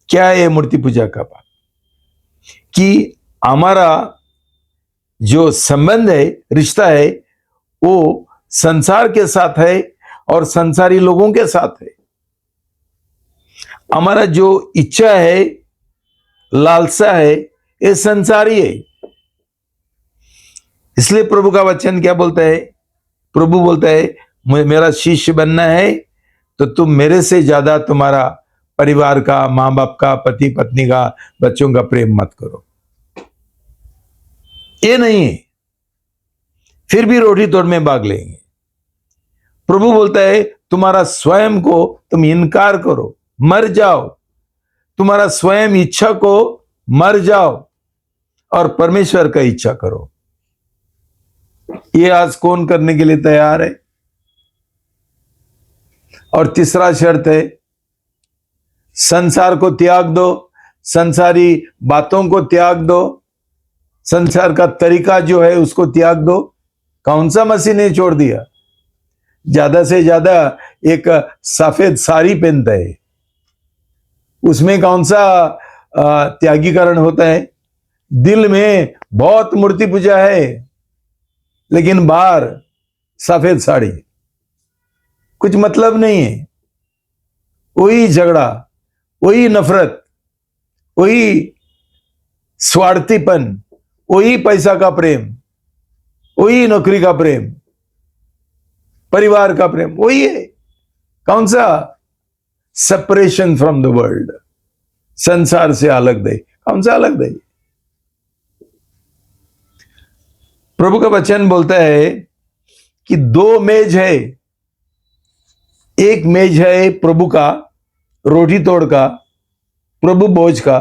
क्या है मूर्ति पूजा का पाप? कि हमारा जो संबंध है, रिश्ता है, वो संसार के साथ है और संसारी लोगों के साथ है। हमारा जो इच्छा है, लालसा है, ये संसारी है। इसलिए प्रभु का वचन क्या बोलता है? प्रभु बोलता है, मेरा शिष्य बनना है तो तुम मेरे से ज्यादा तुम्हारा परिवार का, मां बाप का, पति पत्नी का, बच्चों का प्रेम मत करो। ये नहीं है, फिर भी रोटी तोड़ में भाग लेंगे। प्रभु बोलता है, तुम्हारा स्वयं को तुम इनकार करो, मर जाओ, तुम्हारा स्वयं इच्छा को मर जाओ और परमेश्वर का इच्छा करो। ये आज कौन करने के लिए तैयार है? और तीसरा शर्त है, संसार को त्याग दो, संसारी बातों को त्याग दो, संसार का तरीका जो है उसको त्याग दो। कौन सा मसीह ने छोड़ दिया? ज्यादा से ज्यादा एक सफेद साड़ी पहनता है, उसमें कौन सा त्यागीकरण होता है? दिल में बहुत मूर्ति पूजा है, लेकिन बाहर सफेद साड़ी, कुछ मतलब नहीं है। वही झगड़ा, वही नफरत, वही स्वार्थीपन, वही पैसा का प्रेम, वही नौकरी का प्रेम, परिवार का प्रेम, वही है। कौन सा? सेपरेशन फ्रॉम द वर्ल्ड, संसार से अलग दे। कौन सा अलग दे? प्रभु का वचन बोलता है कि 2 मेज है। एक मेज है प्रभु का, रोटी तोड़ का, प्रभु भोज का,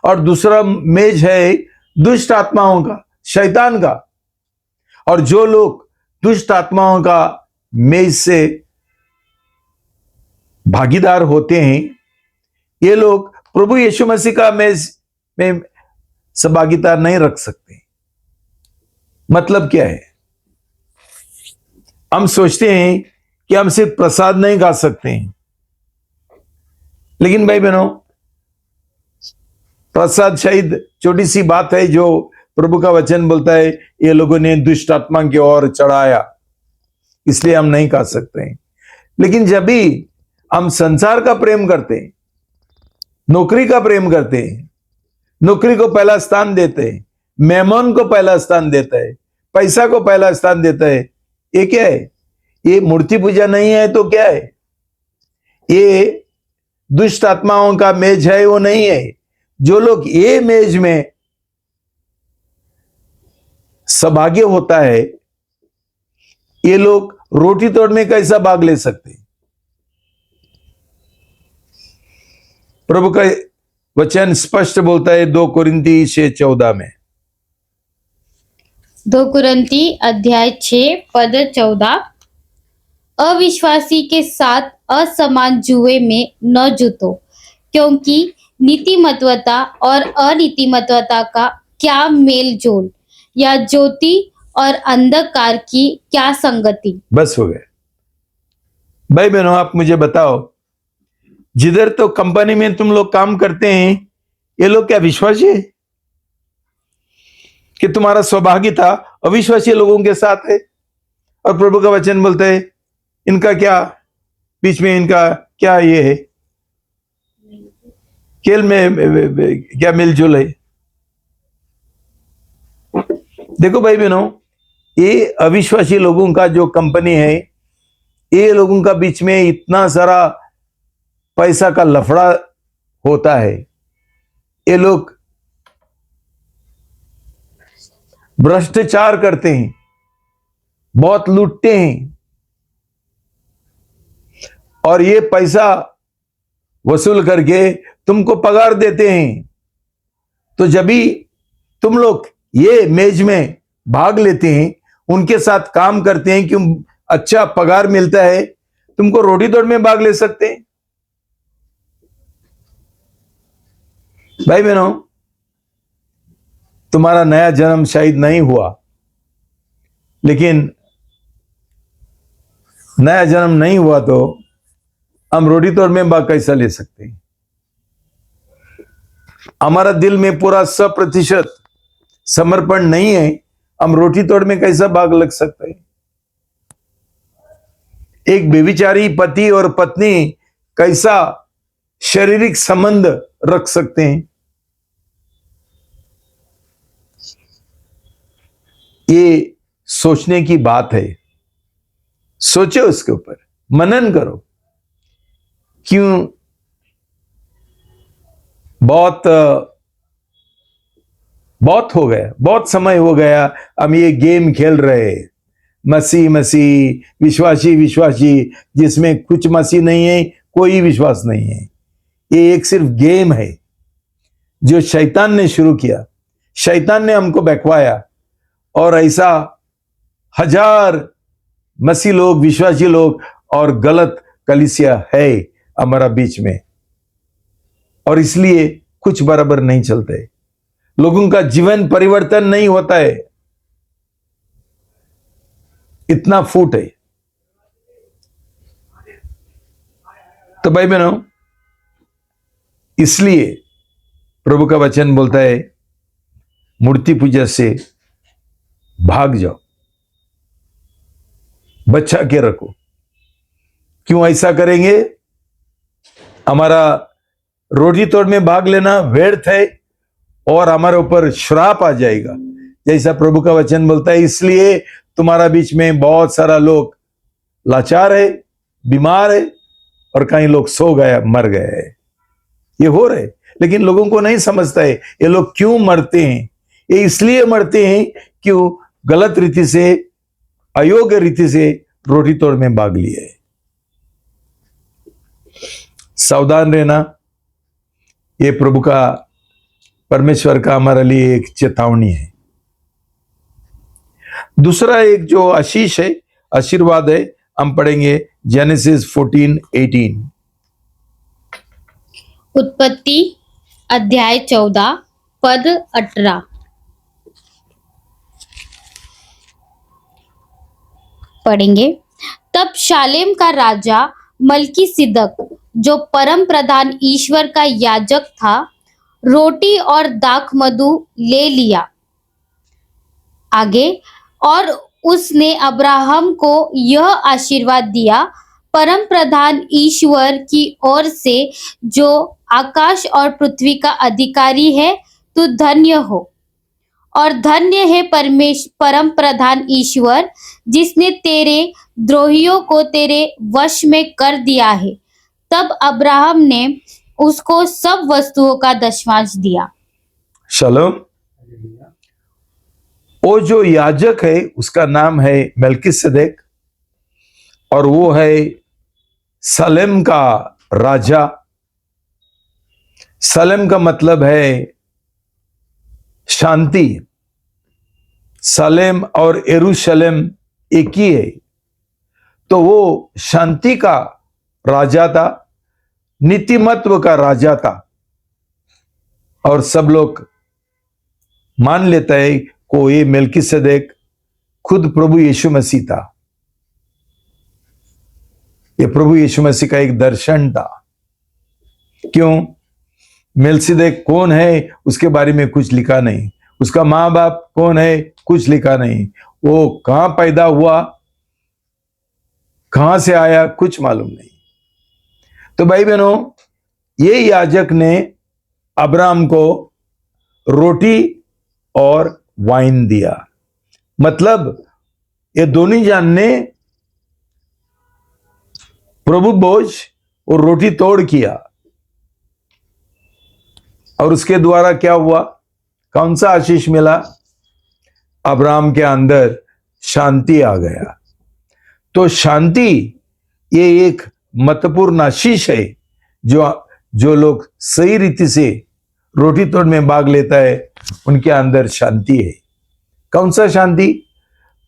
और दूसरा मेज है दुष्ट आत्माओं का, शैतान का। और जो लोग दुष्ट आत्माओं का मेज से भागीदार होते हैं, ये लोग प्रभु यीशु मसीह का मेज में सहभागिता नहीं रख सकते। मतलब क्या है? हम सोचते हैं कि हम सिर्फ प्रसाद नहीं गा सकते हैं, लेकिन भाई बहनों, प्रसाद शायद छोटी सी बात है जो प्रभु का वचन बोलता है ये लोगों ने दुष्ट आत्मा की ओर चढ़ाया, इसलिए हम नहीं खा सकते हैं। लेकिन जब भी हम संसार का प्रेम करते हैं, नौकरी का प्रेम करते हैं, नौकरी को पहला स्थान देते हैं, मेहमान को पहला स्थान देता है, पैसा को पहला स्थान देता है, ये क्या है? ये मूर्ति पूजा नहीं है तो क्या है? ये दुष्ट आत्माओं का मेज है, वो नहीं है। जो लोग ये मेज में सौभाग्य होता है, ये लोग रोटी तोड़ में कैसा भाग ले सकते हैं? प्रभु का वचन स्पष्ट बोलता है 2 कुरिन्ती 6:14 में। 2 कुरिन्ती अध्याय 6 पद 14, अविश्वासी के साथ असमान जुए में न जुतो, क्योंकि नीतिमत्वता और अनीतिमत्वता का क्या मेल जोल, या ज्योति और अंधकार की क्या संगति। बस हो गया। भाई बहनों, आप मुझे बताओ, जिधर तो कंपनी में तुम लोग काम करते हैं, ये लोग क्या विश्वासी है कि तुम्हारा सौभाग्यता अविश्वासी लोगों के साथ है? और प्रभु का वचन बोलता है इनका क्या बीच में, इनका क्या ये है, खेल में क्या मिलजुल है? देखो भाई बहनों, ये अविश्वासी लोगों का जो कंपनी है, ये लोगों का बीच में इतना सारा पैसा का लफड़ा होता है। ये लोग भ्रष्टाचार करते हैं, बहुत लूटते हैं, और ये पैसा वसूल करके तुमको पगार देते हैं। तो जब भी तुम लोग ये मेज में भाग लेते हैं, उनके साथ काम करते हैं, क्यों अच्छा पगार मिलता है, तुमको रोटी तोड़ में भाग ले सकते हैं। भाई बहनों, तुम्हारा नया जन्म शायद नहीं हुआ, लेकिन नया जन्म नहीं हुआ तो हम रोटी तोड़ में भाग कैसा ले सकते हैं? हमारा दिल में पूरा 100% समर्पण नहीं है, हम रोटी तोड़ में कैसा भाग लग सकते हैं? एक व्यभिचारी पति और पत्नी कैसा शारीरिक संबंध रख सकते हैं? ये सोचने की बात है। सोचो, उसके ऊपर मनन करो। क्यों बहुत हो गया, बहुत समय हो गया हम ये गेम खेल रहे हैं, मसीह मसीह, विश्वासी विश्वासी, जिसमें कुछ मसीह नहीं है, कोई विश्वास नहीं है। ये एक सिर्फ गेम है जो शैतान ने शुरू किया। शैतान ने हमको बहकवाया, और ऐसा 1000 मसीह लोग, विश्वासी लोग और गलत कलीसिया है हमारा बीच में, और इसलिए कुछ बराबर नहीं चलते। लोगों का जीवन परिवर्तन नहीं होता है, इतना फूट है। तो भाई बहनों, इसलिए प्रभु का वचन बोलता है मूर्ति पूजा से भाग जाओ, बचा के रखो। क्यों ऐसा करेंगे? हमारा रोटी तोड़ में भाग लेना व्यर्थ है, और हमारे ऊपर श्राप आ जाएगा, जैसा प्रभु का वचन बोलता है। इसलिए तुम्हारा बीच में बहुत सारा लोग लाचार है, बीमार है, और कई लोग सो गए, मर गए। ये हो रहे, लेकिन लोगों को नहीं समझता है ये लोग क्यों मरते हैं। ये इसलिए मरते हैं क्यों गलत रीति से, अयोग्य रीति से रोटी तोड़ में भाग लिए। सावधान रहना, ये प्रभु का, परमेश्वर का हमारे लिए एक चेतावनी है। दूसरा एक जो आशीष है, आशीर्वाद है, हम पढ़ेंगे जेनेसिस 14:18। उत्पत्ति अध्याय 14 पद 18। पढ़ेंगे। तब शालेम का राजा मल्कीसिदक, जो परम प्रधान ईश्वर का याजक था, रोटी और दाख मधु ले लिया आगे, और उसने अब्राहम को यह आशीर्वाद दिया, परम प्रधान ईश्वर की ओर से, जो आकाश और पृथ्वी का अधिकारी है, तू धन्य हो और धन्य है परम प्रधान ईश्वर, जिसने तेरे द्रोहियों को तेरे वश में कर दिया है। तब अब्राहम ने उसको सब वस्तुओं का दशमांश दिया। शालोम। वो जो याजक है उसका नाम है मेल्कीसेदेक, और वो है सलेम का राजा। सलेम का मतलब है शांति। सलेम और यरूशलेम एक ही है, तो वो शांति का राजा था, नीतिमत्व का राजा था, और सब लोग मान लेता है को ये मेल्कीसेदेक खुद प्रभु यीशु मसीह था। ये प्रभु यीशु मसीह का एक दर्शन था। क्यों? मेल्कीसेदेक कौन है उसके बारे में कुछ लिखा नहीं, उसका माँ बाप कौन है कुछ लिखा नहीं, वो कहां पैदा हुआ, कहां से आया, कुछ मालूम नहीं। तो भाई बहनों, ये याजक ने अब्राहम को रोटी और वाइन दिया। मतलब ये दोनों जन ने प्रभु भोज और रोटी तोड़ किया, और उसके द्वारा क्या हुआ? कौन सा आशीष मिला? अब्राहम के अंदर शांति आ गया। तो शांति ये एक महत्वपूर्ण आशीष है। जो लोग सही रीति से रोटी तोड़ में भाग लेता है, उनके अंदर शांति है। कौन सा शांति?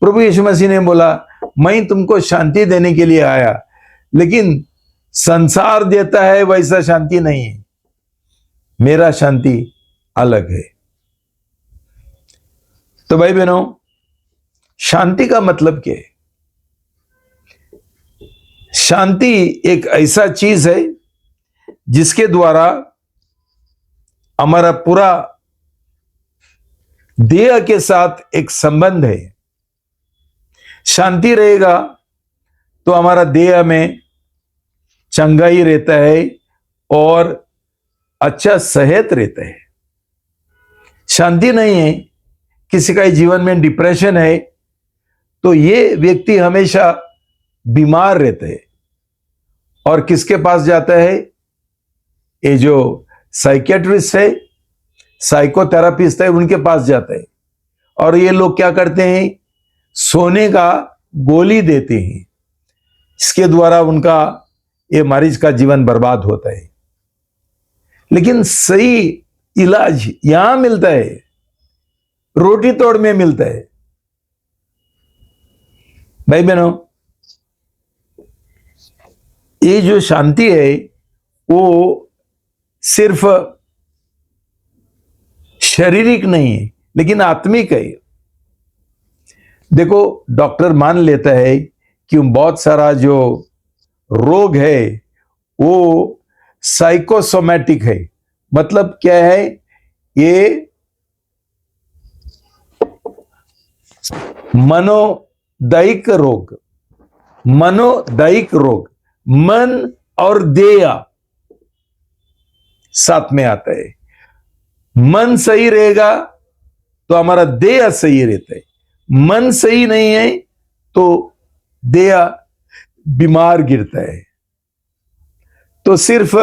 प्रभु यीशु मसीह ने बोला, मैं तुमको शांति देने के लिए आया, लेकिन संसार देता है वैसा शांति नहीं है, मेरा शांति अलग है। तो भाई बहनों, शांति का मतलब क्या है? शांति एक ऐसा चीज है जिसके द्वारा हमारा पूरा देह के साथ एक संबंध है। शांति रहेगा तो हमारा देह में चंगाई रहता है और अच्छा सेहत रहता है। शांति नहीं है, किसी का जीवन में डिप्रेशन है, तो ये व्यक्ति हमेशा बीमार रहता है। और किसके पास जाता है? ये जो साइकियाट्रिस्ट है, साइकोथेरापिस्ट है, उनके पास जाता है। और ये लोग क्या करते हैं? सोने का गोली देते हैं। इसके द्वारा उनका ये मरीज का जीवन बर्बाद होता है। लेकिन सही इलाज यहां मिलता है, रोटी तोड़ में मिलता है। भाई बहनों, ये जो शांति है वो सिर्फ शारीरिक नहीं है, लेकिन आत्मिक है। देखो, डॉक्टर मान लेता है कि बहुत सारा जो रोग है वो साइकोसोमैटिक है। मतलब क्या है? ये मनोदैहिक रोग, मनोदैहिक रोग, मन और देह साथ में आता है। मन सही रहेगा तो हमारा देह सही रहता है, मन सही नहीं है तो देह बीमार गिरता है। तो सिर्फ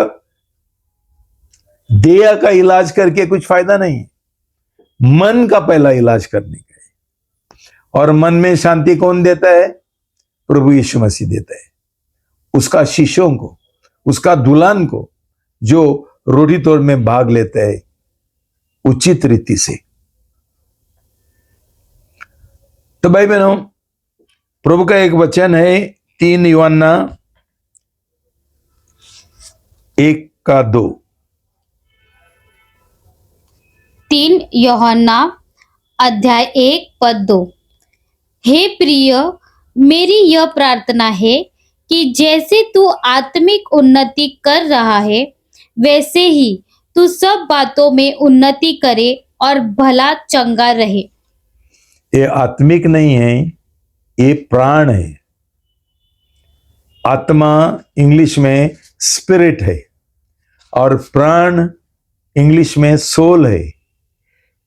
देह का इलाज करके कुछ फायदा नहीं, मन का पहला इलाज करने का है। और मन में शांति कौन देता है? प्रभु यीशु मसीह देता है, उसका शिष्यों को, उसका दुल्हन को, जो रोटी तोड़ में भाग लेता है उचित रीति से। तो भाई बहनों, प्रभु का एक वचन है 3 यूहन्ना 1:2। 3 यूहन्ना अध्याय 1:2। हे प्रिय, मेरी यह प्रार्थना है कि जैसे तू आत्मिक उन्नति कर रहा है, वैसे ही तू सब बातों में उन्नति करे और भला चंगा रहे। ये आत्मिक नहीं है, ये प्राण है। आत्मा इंग्लिश में स्पिरिट है और प्राण इंग्लिश में सोल है।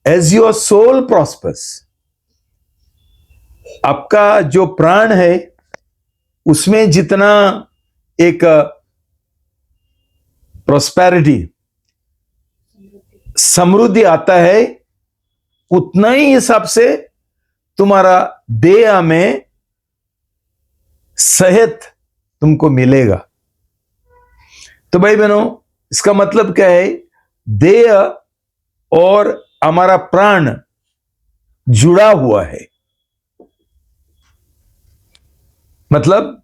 एज योर सोल प्रॉस्पर्स, आपका जो प्राण है उसमें जितना एक प्रोस्पेरिटी, समृद्धि आता है, उतना ही हिसाब से तुम्हारा देह में सेहत तुमको मिलेगा। तो भाई बहनों, इसका मतलब क्या है? देह और हमारा प्राण जुड़ा हुआ है। मतलब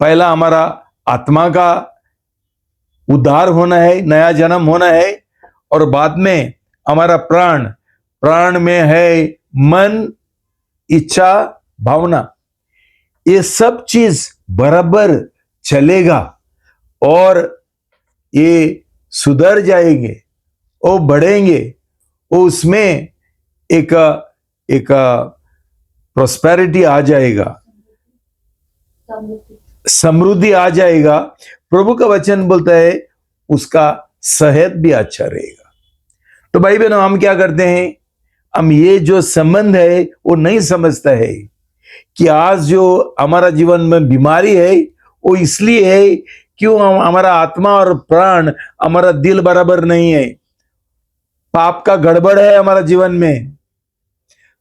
पहला हमारा आत्मा का उद्धार होना है, नया जन्म होना है, और बाद में हमारा प्राण में है मन, इच्छा, भावना। ये सब चीज बराबर चलेगा और ये सुधर जाएंगे और बढ़ेंगे, और उसमें एक प्रोस्पेरिटी आ जाएगा, समृद्धि आ जाएगा। प्रभु का वचन बोलता है उसका सेहत भी अच्छा रहेगा। तो भाई बहनों, हम क्या करते हैं? हम ये जो संबंध है वो नहीं समझता है कि आज जो हमारा जीवन में बीमारी है वो इसलिए है क्यों हमारा आत्मा और प्राण, हमारा दिल बराबर नहीं है, पाप का गड़बड़ है हमारा जीवन में।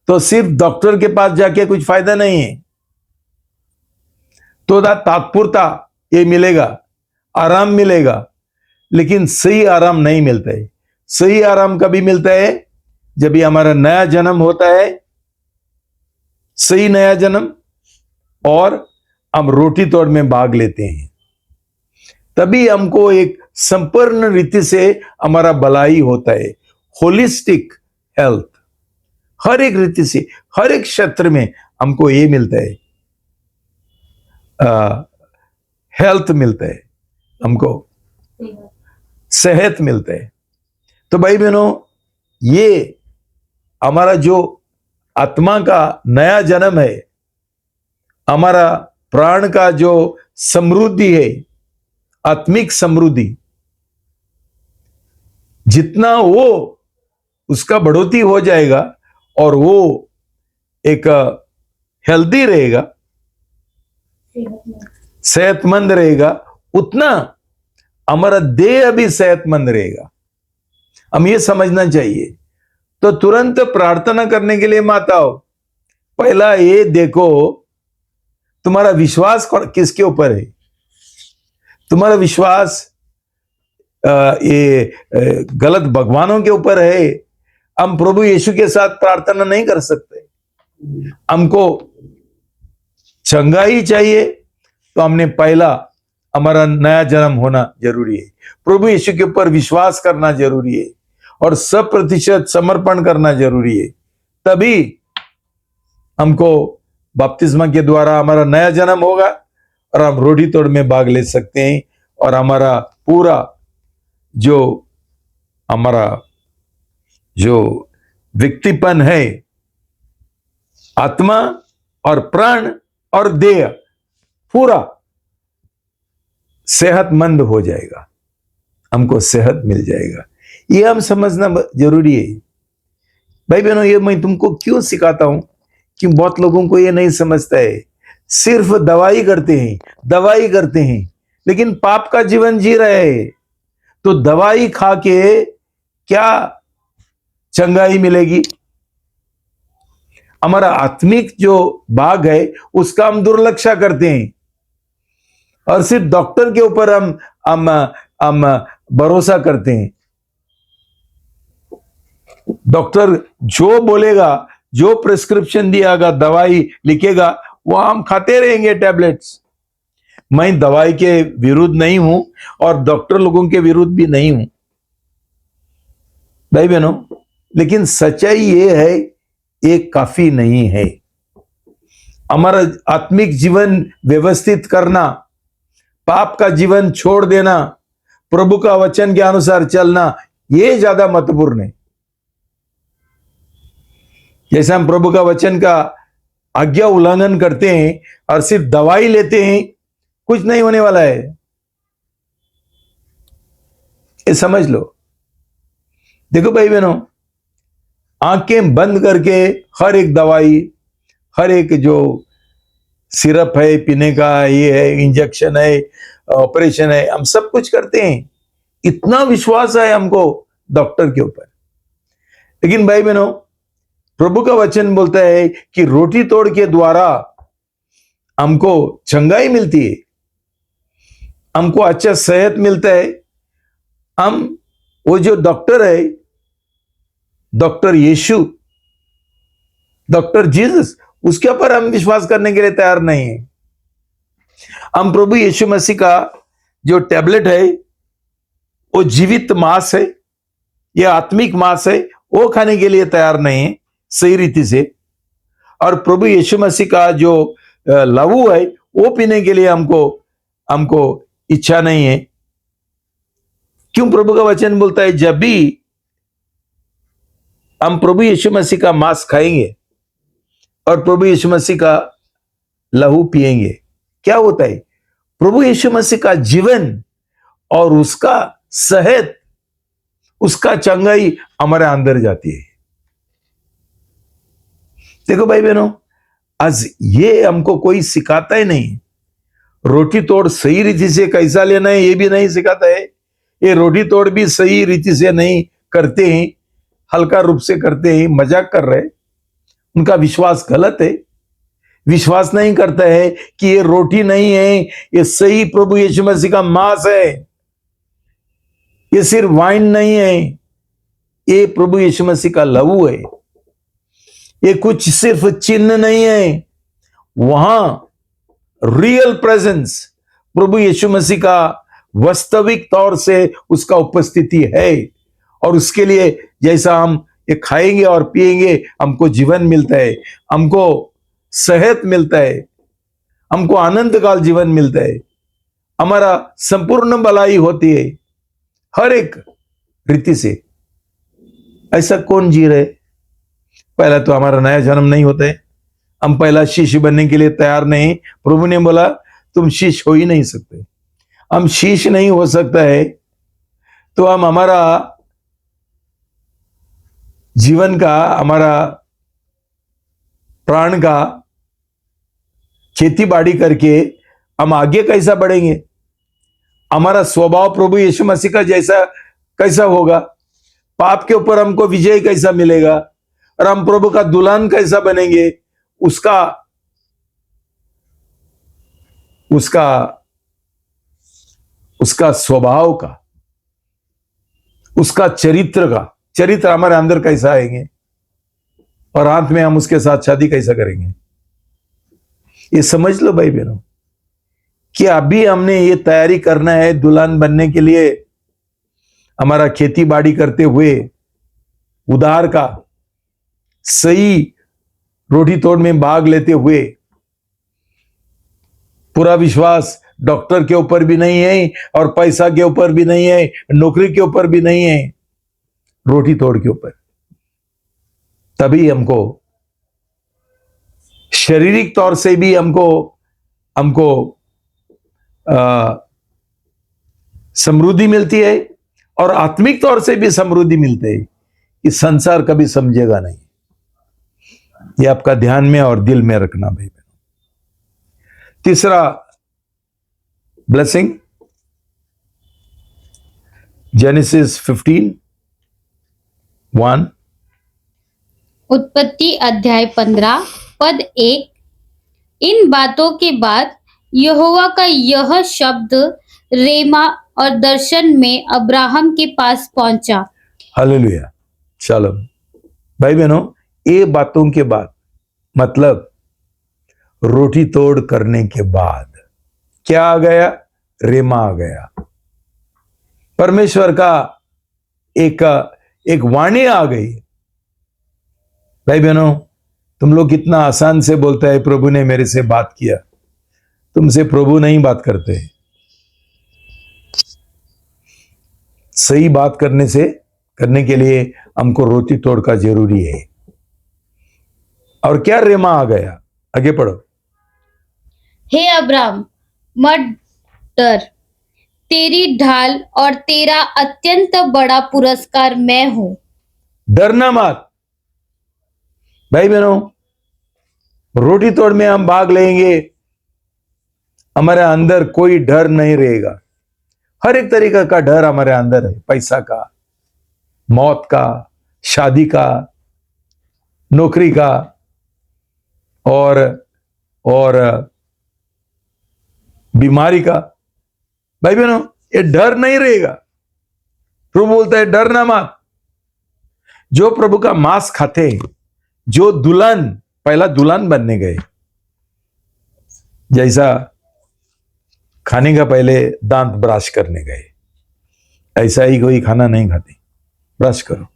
तो सिर्फ डॉक्टर के पास जाके कुछ फायदा नहीं है। तो तात्पुरता ये मिलेगा, आराम मिलेगा, लेकिन सही आराम नहीं मिलता है। सही आराम कभी मिलता है? जब भी हमारा नया जन्म होता है, सही नया जन्म, और हम रोटी तोड़ में भाग लेते हैं, तभी हमको एक संपूर्ण रीति से हमारा भलाई होता है। होलिस्टिक हेल्थ, हर एक रीति से, हर एक क्षेत्र में हमको ये मिलता है, हेल्थ मिलता है, हमको सेहत मिलता है। तो भाई बहनों, ये हमारा जो आत्मा का नया जन्म है, हमारा प्राण का जो समृद्धि है, आत्मिक समृद्धि, जितना वो उसका बढ़ोतरी हो जाएगा और वो एक हेल्दी रहेगा, सेहतमंद रहेगा, उतना हमारा देह भी सेहतमंद रहेगा। हम ये समझना चाहिए। तो तुरंत प्रार्थना करने के लिए मत आओ। पहला ये देखो तुम्हारा विश्वास किसके ऊपर है। तुम्हारा विश्वास ये गलत भगवानों के ऊपर है। हम प्रभु यीशु के साथ प्रार्थना नहीं कर सकते। हमको चंगाई चाहिए तो हमने पहला हमारा नया जन्म होना जरूरी है। प्रभु यीशु के ऊपर विश्वास करना जरूरी है और 100% समर्पण करना जरूरी है। तभी हमको बपतिस्मा के द्वारा हमारा नया जन्म होगा और हम रोटी तोड़ में भाग ले सकते हैं, और हमारा पूरा जो हमारा जो व्यक्तिपन है, आत्मा और प्राण और देह, पूरा सेहतमंद हो जाएगा। हमको सेहत मिल जाएगा। ये हम समझना जरूरी है। भाई बहनों, ये मैं तुमको क्यों सिखाता हूं कि बहुत लोगों को ये नहीं समझता है। सिर्फ दवाई करते हैं, लेकिन पाप का जीवन जी रहे हैं। तो दवाई खा के क्या चंगाई मिलेगी? हमारा आत्मिक जो भाग है उसका हम दुर्लक्ष्य करते हैं और सिर्फ डॉक्टर के ऊपर हम भरोसा करते हैं। डॉक्टर जो बोलेगा, जो प्रिस्क्रिप्शन दियागा, दवाई लिखेगा, वो हम खाते रहेंगे टैबलेट्स। मैं दवाई के विरुद्ध नहीं हूं और डॉक्टर लोगों के विरुद्ध भी नहीं हूं भाई बहनों, लेकिन सच्चाई ये है, ये काफी नहीं है। हमारा आत्मिक जीवन व्यवस्थित करना, पाप का जीवन छोड़ देना, प्रभु का वचन के अनुसार चलना, ये ज्यादा महत्वपूर्ण है। जैसे हम प्रभु का वचन का आज्ञा उल्लंघन करते हैं और सिर्फ दवाई लेते हैं, कुछ नहीं होने वाला है, ये समझ लो। देखो भाई बहनों, आंखें बंद करके हर एक दवाई, हर एक जो सिरप है पीने का, ये है, इंजेक्शन है, ऑपरेशन है, हम सब कुछ करते हैं। इतना विश्वास है हमको डॉक्टर के ऊपर। लेकिन भाई बहनों, प्रभु का वचन बोलता है कि रोटी तोड़ के द्वारा हमको चंगाई मिलती है, हमको अच्छा सेहत मिलता है। हम वो जो डॉक्टर है, डॉक्टर यीशु, डॉक्टर जीसस, उसके ऊपर हम विश्वास करने के लिए तैयार नहीं है। हम प्रभु यीशु मसीह का जो टैबलेट है, वो जीवित मांस है, यह आत्मिक मांस है, वो खाने के लिए तैयार नहीं है सही रीति से। और प्रभु यीशु मसीह का जो लहू है, वो पीने के लिए हमको इच्छा नहीं है। क्यों? प्रभु का वचन बोलता है, जब भी हम प्रभु यीशु मसीह का मांस खाएंगे और प्रभु यीशु मसीह का लहू पिएंगे, क्या होता है? प्रभु यीशु मसीह का जीवन और उसका सेहत, उसका चंगाई हमारे अंदर जाती है। देखो भाई बहनों, आज ये हमको कोई सिखाता ही नहीं। रोटी तोड़ सही रीति से कैसा लेना है, ये भी नहीं सिखाता है। ये रोटी तोड़ भी सही रीति से नहीं करते हैं, हल्का रूप से करते हैं, मजाक कर रहे हैं। उनका विश्वास गलत है। विश्वास नहीं करता है कि ये रोटी नहीं है, ये सही प्रभु यीशु मसीह का मांस है। ये सिर्फ वाइन नहीं है, ये प्रभु यीशु मसीह का लहू है। ये कुछ सिर्फ चिन्ह नहीं है, वहां रियल प्रेजेंस प्रभु यीशु मसीह का वास्तविक तौर से उसका उपस्थिति है। और उसके लिए जैसा हम ये खाएंगे और पिएंगे, हमको जीवन मिलता है, हमको सेहत मिलता है, हमको आनंद काल जीवन मिलता है, हमारा संपूर्ण भलाई होती है हर एक रीति से। ऐसा कौन जी रहे? पहला तो हमारा नया जन्म नहीं होता है, हम पहला शिष्य बनने के लिए तैयार नहीं। प्रभु ने बोला तुम शिष्य हो ही नहीं सकते। हम शिष्य नहीं हो सकता है तो हम हमारा जीवन का, हमारा प्राण का खेती बाड़ी करके हम आगे कैसा बढ़ेंगे? हमारा स्वभाव प्रभु यीशु मसीह का जैसा कैसा होगा? पाप के ऊपर हमको विजय कैसा मिलेगा? और हम प्रभु का दुल्हन कैसा बनेंगे? उसका स्वभाव का, उसका चरित्र हमारे अंदर कैसा आएंगे? और अंत में हम उसके साथ शादी कैसा करेंगे? ये समझ लो भाई बहनों कि अभी हमने ये तैयारी करना है दुल्हन बनने के लिए। हमारा खेती बाड़ी करते हुए, उधार का सही रोटी तोड़ में भाग लेते हुए, पूरा विश्वास डॉक्टर के ऊपर भी नहीं है और पैसा के ऊपर भी नहीं है, नौकरी के ऊपर भी नहीं है, रोटी तोड़ के ऊपर। तभी हमको शारीरिक तौर से भी हमको समृद्धि मिलती है और आत्मिक तौर से भी समृद्धि मिलती है कि संसार कभी समझेगा नहीं। ये आपका ध्यान में और दिल में रखना भाई बहनों। तीसरा ब्लेसिंग, जेनेसिस 15:1। उत्पत्ति अध्याय 15 पद 1। इन बातों के बाद यहोवा का यह शब्द रेमा और दर्शन में अब्राहम के पास पहुंचा। हालेलुया। चलो भाई बहनों, ये बातों के बाद, मतलब रोटी तोड़ करने के बाद क्या आ गया? रेमा आ गया। परमेश्वर का एक वाणी आ गई। भाई बहनों, तुम लोग कितना आसान से बोलता है प्रभु ने मेरे से बात किया। तुमसे प्रभु नहीं बात करते। सही बात करने के लिए हमको रोटी तोड़ का जरूरी है। और क्या रेमा आ गया? आगे पढ़ो। हे अब्राम, मत डर, तेरी ढाल और तेरा अत्यंत बड़ा पुरस्कार मैं हूं। डरना मत। भाई बहनों, रोटी तोड़ में हम भाग लेंगे, हमारे अंदर कोई डर नहीं रहेगा। हर एक तरीका का डर हमारे अंदर है। पैसा का, मौत का, शादी का, नौकरी का, और बीमारी का। भाई बहनों, ये डर नहीं रहेगा। प्रभु बोलता है डरना मत। जो प्रभु का मांस खाते हैं, जो दुल्हन, पहला दुल्हन बनने गए, जैसा खाने का पहले दांत ब्रश करने गए, ऐसा ही कोई खाना नहीं खाते। ब्रश करो।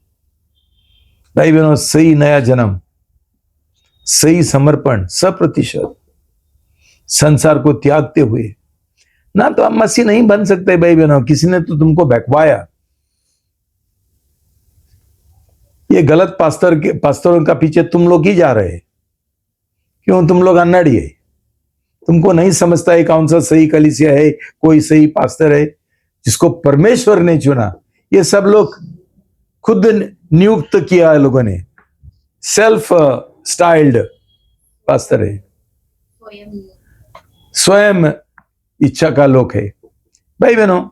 भाई बहनों, सही नया जन्म, सही समर्पण, 100% संसार को त्यागते हुए ना, तो आप मसीह नहीं बन सकते। भाई बहनों, किसी ने तो तुमको बहकवाया। ये गलत पास्तरों का पीछे तुम लोग ही जा रहे। क्यों? तुम लोग अनाड़ी है। तुमको नहीं समझता है कौन सा सही कलीसिया है, कोई सही पास्टर है जिसको परमेश्वर ने चुना। ये सब लोग खुद नियुक्त किया है लोगों ने। सेल्फ स्टाइल्ड पास्टर है, स्वयं इच्छा का लोग है। भाई बहनों,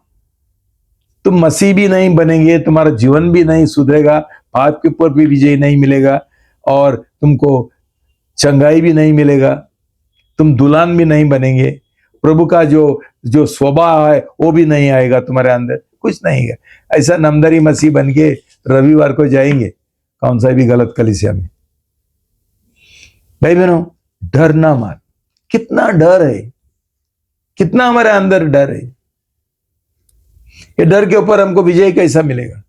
तुम मसीह भी नहीं बनेंगे, तुम्हारा जीवन भी नहीं सुधरेगा, पाप के ऊपर भी विजय नहीं मिलेगा, और तुमको चंगाई भी नहीं मिलेगा, तुम दुल्हन भी नहीं बनेंगे, प्रभु का जो स्वभाव है वो भी नहीं आएगा तुम्हारे अंदर, कुछ नहीं है। ऐसा नमदरी मसीह बन के रविवार को जाएंगे कौन सा भी गलत कलीसिया में। भाई बहनों, डरना मत। कितना डर है, कितना हमारे अंदर डर है। ये डर के ऊपर हमको विजय कैसा मिलेगा?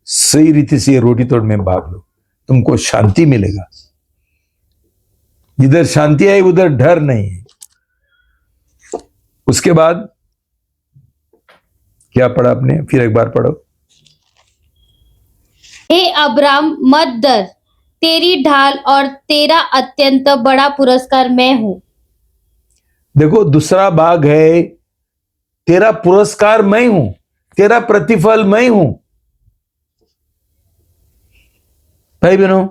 सही रीति से रोटी तोड़ में भाग लो, तुमको शांति मिलेगा। जिधर शांति है उधर डर नहीं है। उसके बाद क्या पढ़ा आपने? फिर एक बार पढ़ो। हे अब्राम, मत डर, तेरी ढाल और तेरा अत्यंत बड़ा पुरस्कार मैं हूं। देखो, दूसरा भाग है, तेरा पुरस्कार मैं हूं, तेरा प्रतिफल मैं हूं। भाई बहनों,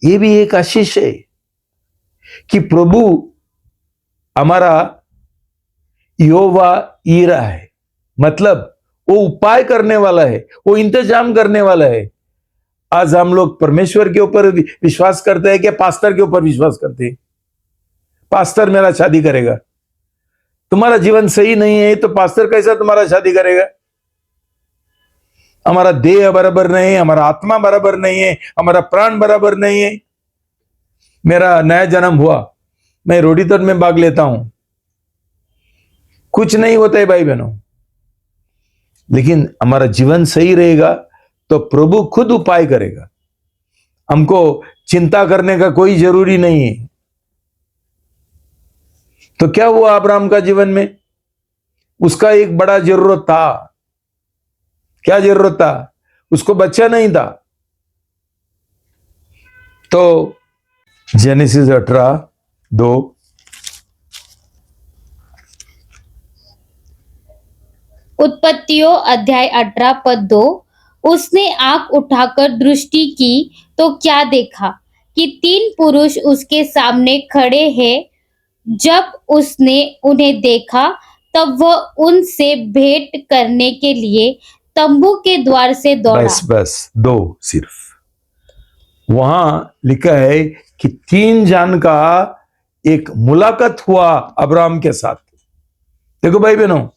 ये भी एक आशीष है कि प्रभु हमारा यहोवा ईरा है। मतलब वो उपाय करने वाला है, वो इंतजाम करने वाला है। आज हम लोग परमेश्वर के ऊपर विश्वास करते हैं कि पास्टर के ऊपर विश्वास करते हैं? पास्टर मेरा शादी करेगा। तुम्हारा जीवन सही नहीं है तो पास्टर कैसा तुम्हारा शादी करेगा? हमारा देह बराबर नहीं है, हमारा आत्मा बराबर नहीं है, हमारा प्राण बराबर नहीं है। मेरा नया जन्म हुआ, मैं रोटी तोड़ में भाग लेता हूं, कुछ नहीं होता है भाई बहनों। लेकिन हमारा जीवन सही रहेगा तो प्रभु खुद उपाय करेगा। हमको चिंता करने का कोई जरूरी नहीं है। तो क्या हुआ अब्राहम का जीवन में? उसका एक बड़ा जरूरत था। क्या जरूरत था? उसको बच्चा नहीं था। तो जेनेसिस 18:2, उत्पत्तियों अध्याय 18 पद 2। उसने आंख उठाकर दृष्टि की तो क्या देखा कि 3 पुरुष उसके सामने खड़े हैं। जब उसने उन्हें देखा तब वह उनसे भेंट करने के लिए तंबू के द्वार से दौड़ा। बस 2 सिर्फ। वहां लिखा है कि 3 जन का एक मुलाकात हुआ अब्राहम के साथ। देखो भाई बहनों,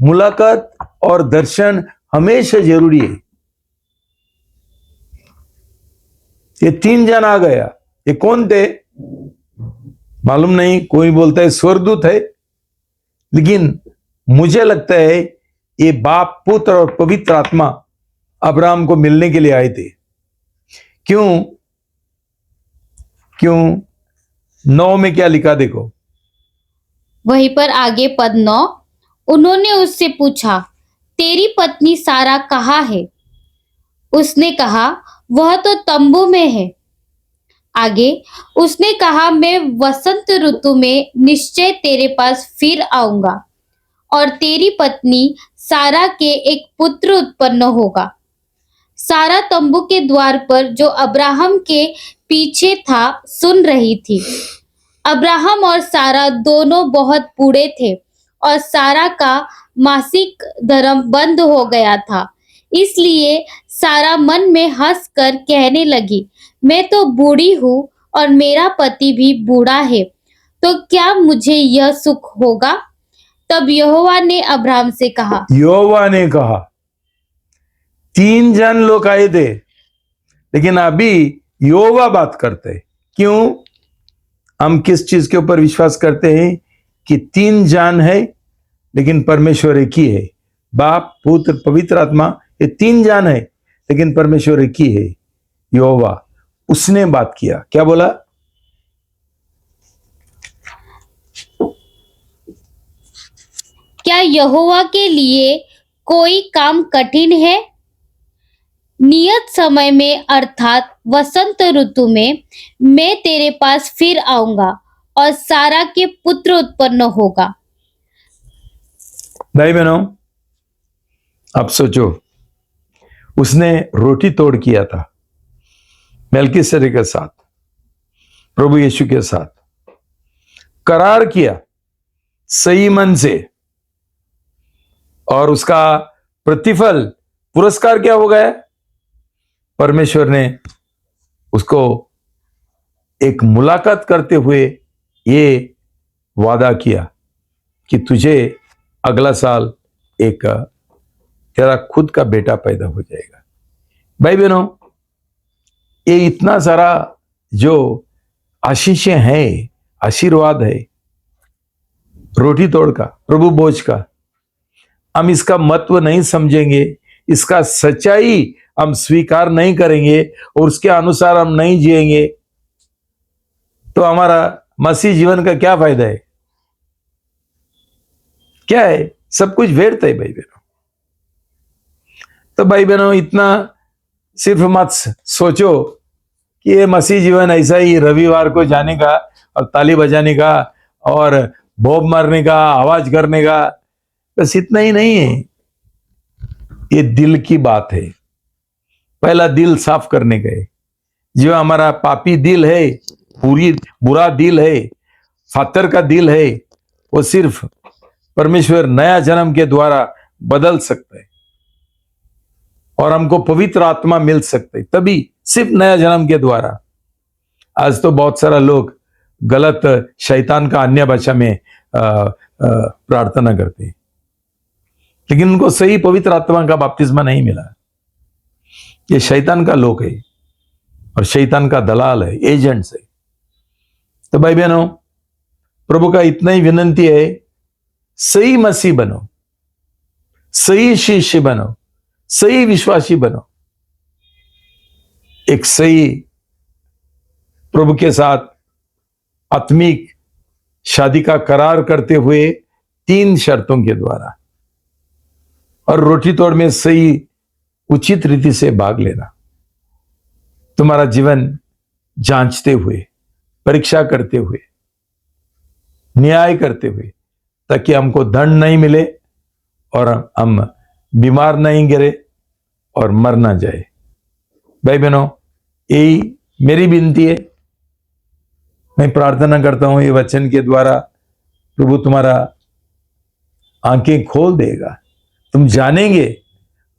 मुलाकात और दर्शन हमेशा जरूरी है। ये 3 जन आ गया। ये कौन थे मालूम नहीं, कोई बोलता है स्वर्गदूत है, लेकिन मुझे लगता है ये बाप, पुत्र और पवित्र आत्मा अब्राहम को मिलने के लिए आए थे। क्यों? 9 में क्या लिखा देखो। वहीं पर आगे पद 9, उन्होंने उससे पूछा, तेरी पत्नी सारा कहाँ है? उसने कहा, वह तो तंबू में है। आगे उसने कहा, मैं वसंत ऋतु में निश्चय तेरे पास फिर आऊंगा और तेरी पत्नी सारा के एक पुत्र उत्पन्न होगा। सारा तंबू के द्वार पर जो अब्राहम के पीछे था सुन रही थी। अब्राहम और सारा दोनों बहुत बूढ़े थे और सारा का मासिक धर्म बंद हो गया था। इसलिए सारा मन में हंसकर कहने लगी, मैं तो बूढ़ी हूँ और मेरा पति भी बूढ़ा है, तो क्या मुझे यह सुख होगा? तब यहोवा ने अब्राहम से कहा, यहोवा ने कहा, 3 जन लोग आए थे, लेकिन अभी यहोवा बात करते हैं। क्यों? हम किस चीज के ऊपर विश्वास करते हैं कि 3 जन है, लेकिन परमेश्वर एक ही है। बाप, पुत्र, पवित्र आत्मा, ये 3 जन है, लेकिन परमेश्वर एक ही है, यहोवा। उसने बात किया, क्या बोला? क्या यहोवा के लिए कोई काम कठिन है? नियत समय में अर्थात वसंत ऋतु में मैं तेरे पास फिर आऊंगा और सारा के पुत्र उत्पन्न होगा। भाई बहनों, आप सोचो, उसने रोटी तोड़ किया था मेलकीसेदेक के साथ, प्रभु यीशु के साथ करार किया सही मन से, और उसका प्रतिफल, पुरस्कार क्या हो गया? परमेश्वर ने उसको एक मुलाकात करते हुए ये वादा किया कि तुझे अगला साल एक तेरा खुद का बेटा पैदा हो जाएगा। भाई बहनों, ये इतना सारा जो आशीषें हैं, आशीर्वाद है रोटी तोड़ का, प्रभु भोज का, हम इसका महत्व नहीं समझेंगे, इसका सच्चाई हम स्वीकार नहीं करेंगे और उसके अनुसार हम नहीं जिएंगे, तो हमारा मसीह जीवन का क्या फायदा है? क्या है? सब कुछ व्यर्थ है भाई बहनों। तो भाई बहनों, इतना सिर्फ मत सोचो कि ये मसीह जीवन ऐसा ही रविवार को जाने का और ताली बजाने का और बॉब मारने का, आवाज करने का, बस इतना ही नहीं है। ये दिल की बात है। पहला दिल साफ करने गए। जो हमारा पापी दिल है, पूरी बुरा दिल है, फातर का दिल है, वो सिर्फ परमेश्वर नया जन्म के द्वारा बदल सकता है और हमको पवित्र आत्मा मिल सकता है, तभी, सिर्फ नया जन्म के द्वारा। आज तो बहुत सारा लोग गलत शैतान का अन्य भाषा में प्रार्थना करते हैं, लेकिन उनको सही पवित्र आत्मा का बपतिस्मा नहीं मिला। ये शैतान का लोक है और शैतान का दलाल है, एजेंट्स है। तो भाई बहनों, प्रभु का इतना ही विनंती है, सही मसीह बनो, सही शिष्य बनो, सही विश्वासी बनो, एक सही प्रभु के साथ आत्मिक शादी का करार करते हुए 3 शर्तों के द्वारा, और रोटी तोड़ में सही उचित रीति से भाग लेना। तुम्हारा जीवन जांचते हुए, परीक्षा करते हुए, न्याय करते हुए, ताकि हमको दंड नहीं मिले और हम बीमार नहीं गिरे और मर ना जाए। भाई बहनों, यही मेरी विनती है। मैं प्रार्थना करता हूं ये वचन के द्वारा प्रभु तुम्हारा आंखें खोल देगा। तुम जानेंगे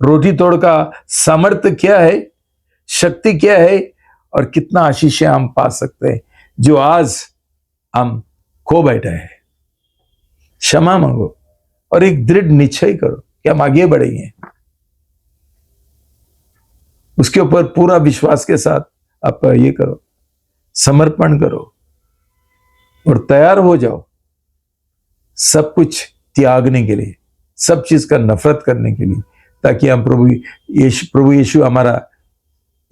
रोटी तोड़ का सामर्थ्य क्या है, शक्ति क्या है और कितना आशीष हम पा सकते हैं जो आज हम खो बैठे हैं। क्षमा मांगो और एक दृढ़ निश्चय करो कि हम आगे बढ़ेंगे। उसके ऊपर पूरा विश्वास के साथ आप ये करो, समर्पण करो और तैयार हो जाओ सब कुछ त्यागने के लिए, सब चीज का नफरत करने के लिए, ताकि हम प्रभु यीशु हमारा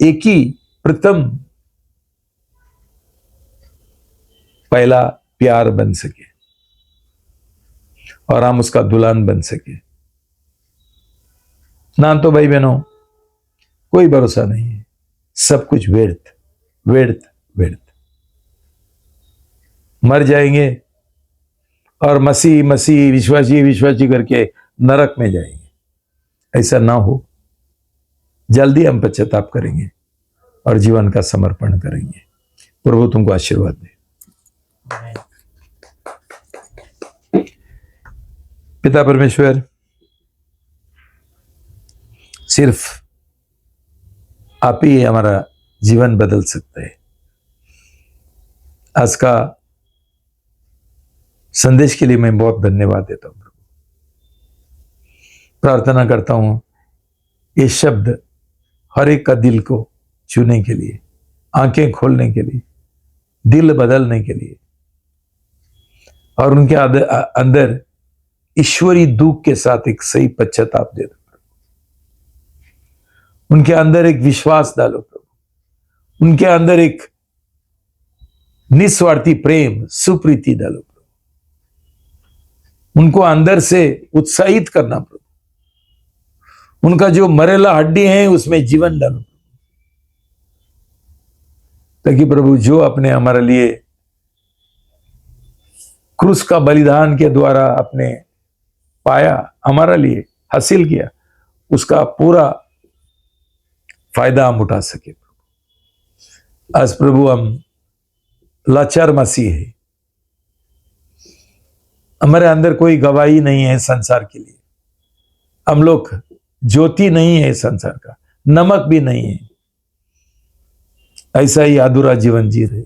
एक ही प्रथम पहला प्यार बन सके और हम उसका दुल्हन बन सके। ना तो भाई बहनों कोई भरोसा नहीं है, सब कुछ व्यर्थ व्यर्थ व्यर्थ। मर जाएंगे और मसीह मसीह विश्वासी विश्वासी करके नरक में जाएंगे। ऐसा ना हो, जल्दी हम पश्चाताप करेंगे और जीवन का समर्पण करेंगे। प्रभु तुमको आशीर्वाद दे। पिता परमेश्वर, सिर्फ आप ही हमारा जीवन बदल सकते हैं। आज का संदेश के लिए मैं बहुत धन्यवाद देता हूं प्रभु। प्रार्थना करता हूं ये शब्द हर एक का दिल को छूने के लिए, आंखें खोलने के लिए, दिल बदलने के लिए, और उनके अंदर ईश्वरी दुख के साथ एक सही पश्चाताप दे दो। उनके अंदर एक विश्वास डालो प्रभु, उनके अंदर एक निस्वार्थी प्रेम सुप्रीति डालो प्रभु, उनको अंदर से उत्साहित करना प्रभु, उनका जो मरेला हड्डी है उसमें जीवन डालो, ताकि प्रभु जो अपने हमारे लिए क्रूस का बलिदान के द्वारा अपने पाया, हमारे लिए हासिल किया, उसका पूरा फायदा हम उठा सके। आज प्रभु हम लाचार मसीह है, हमारे अंदर कोई गवाही नहीं है संसार के लिए, हम लोग ज्योति नहीं है संसार का, नमक भी नहीं है, ऐसा ही अधूरा जीवन जी रहे।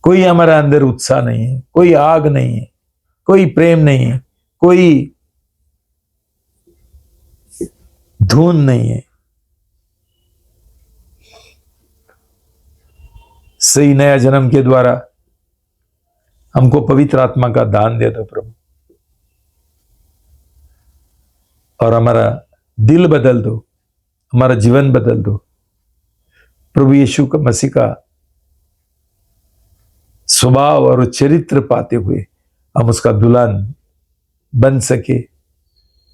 कोई हमारे अंदर उत्साह नहीं है, कोई आग नहीं है, कोई प्रेम नहीं है, कोई धुन नहीं है। सही नया जन्म के द्वारा हमको पवित्र आत्मा का दान दे दो प्रभु, और हमारा दिल बदल दो, हमारा जीवन बदल दो। प्रभु यीशु का मसीह का स्वभाव और चरित्र पाते हुए हम उसका दुल्हन बन सके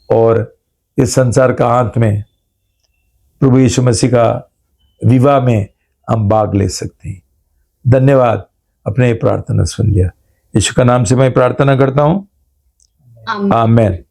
और इस संसार का अंत में प्रभु यीशु मसीह का विवाह में हम भाग ले सकते हैं। धन्यवाद, अपने प्रार्थना सुन लिया। यीशु का नाम से मैं प्रार्थना करता हूं, आमीन।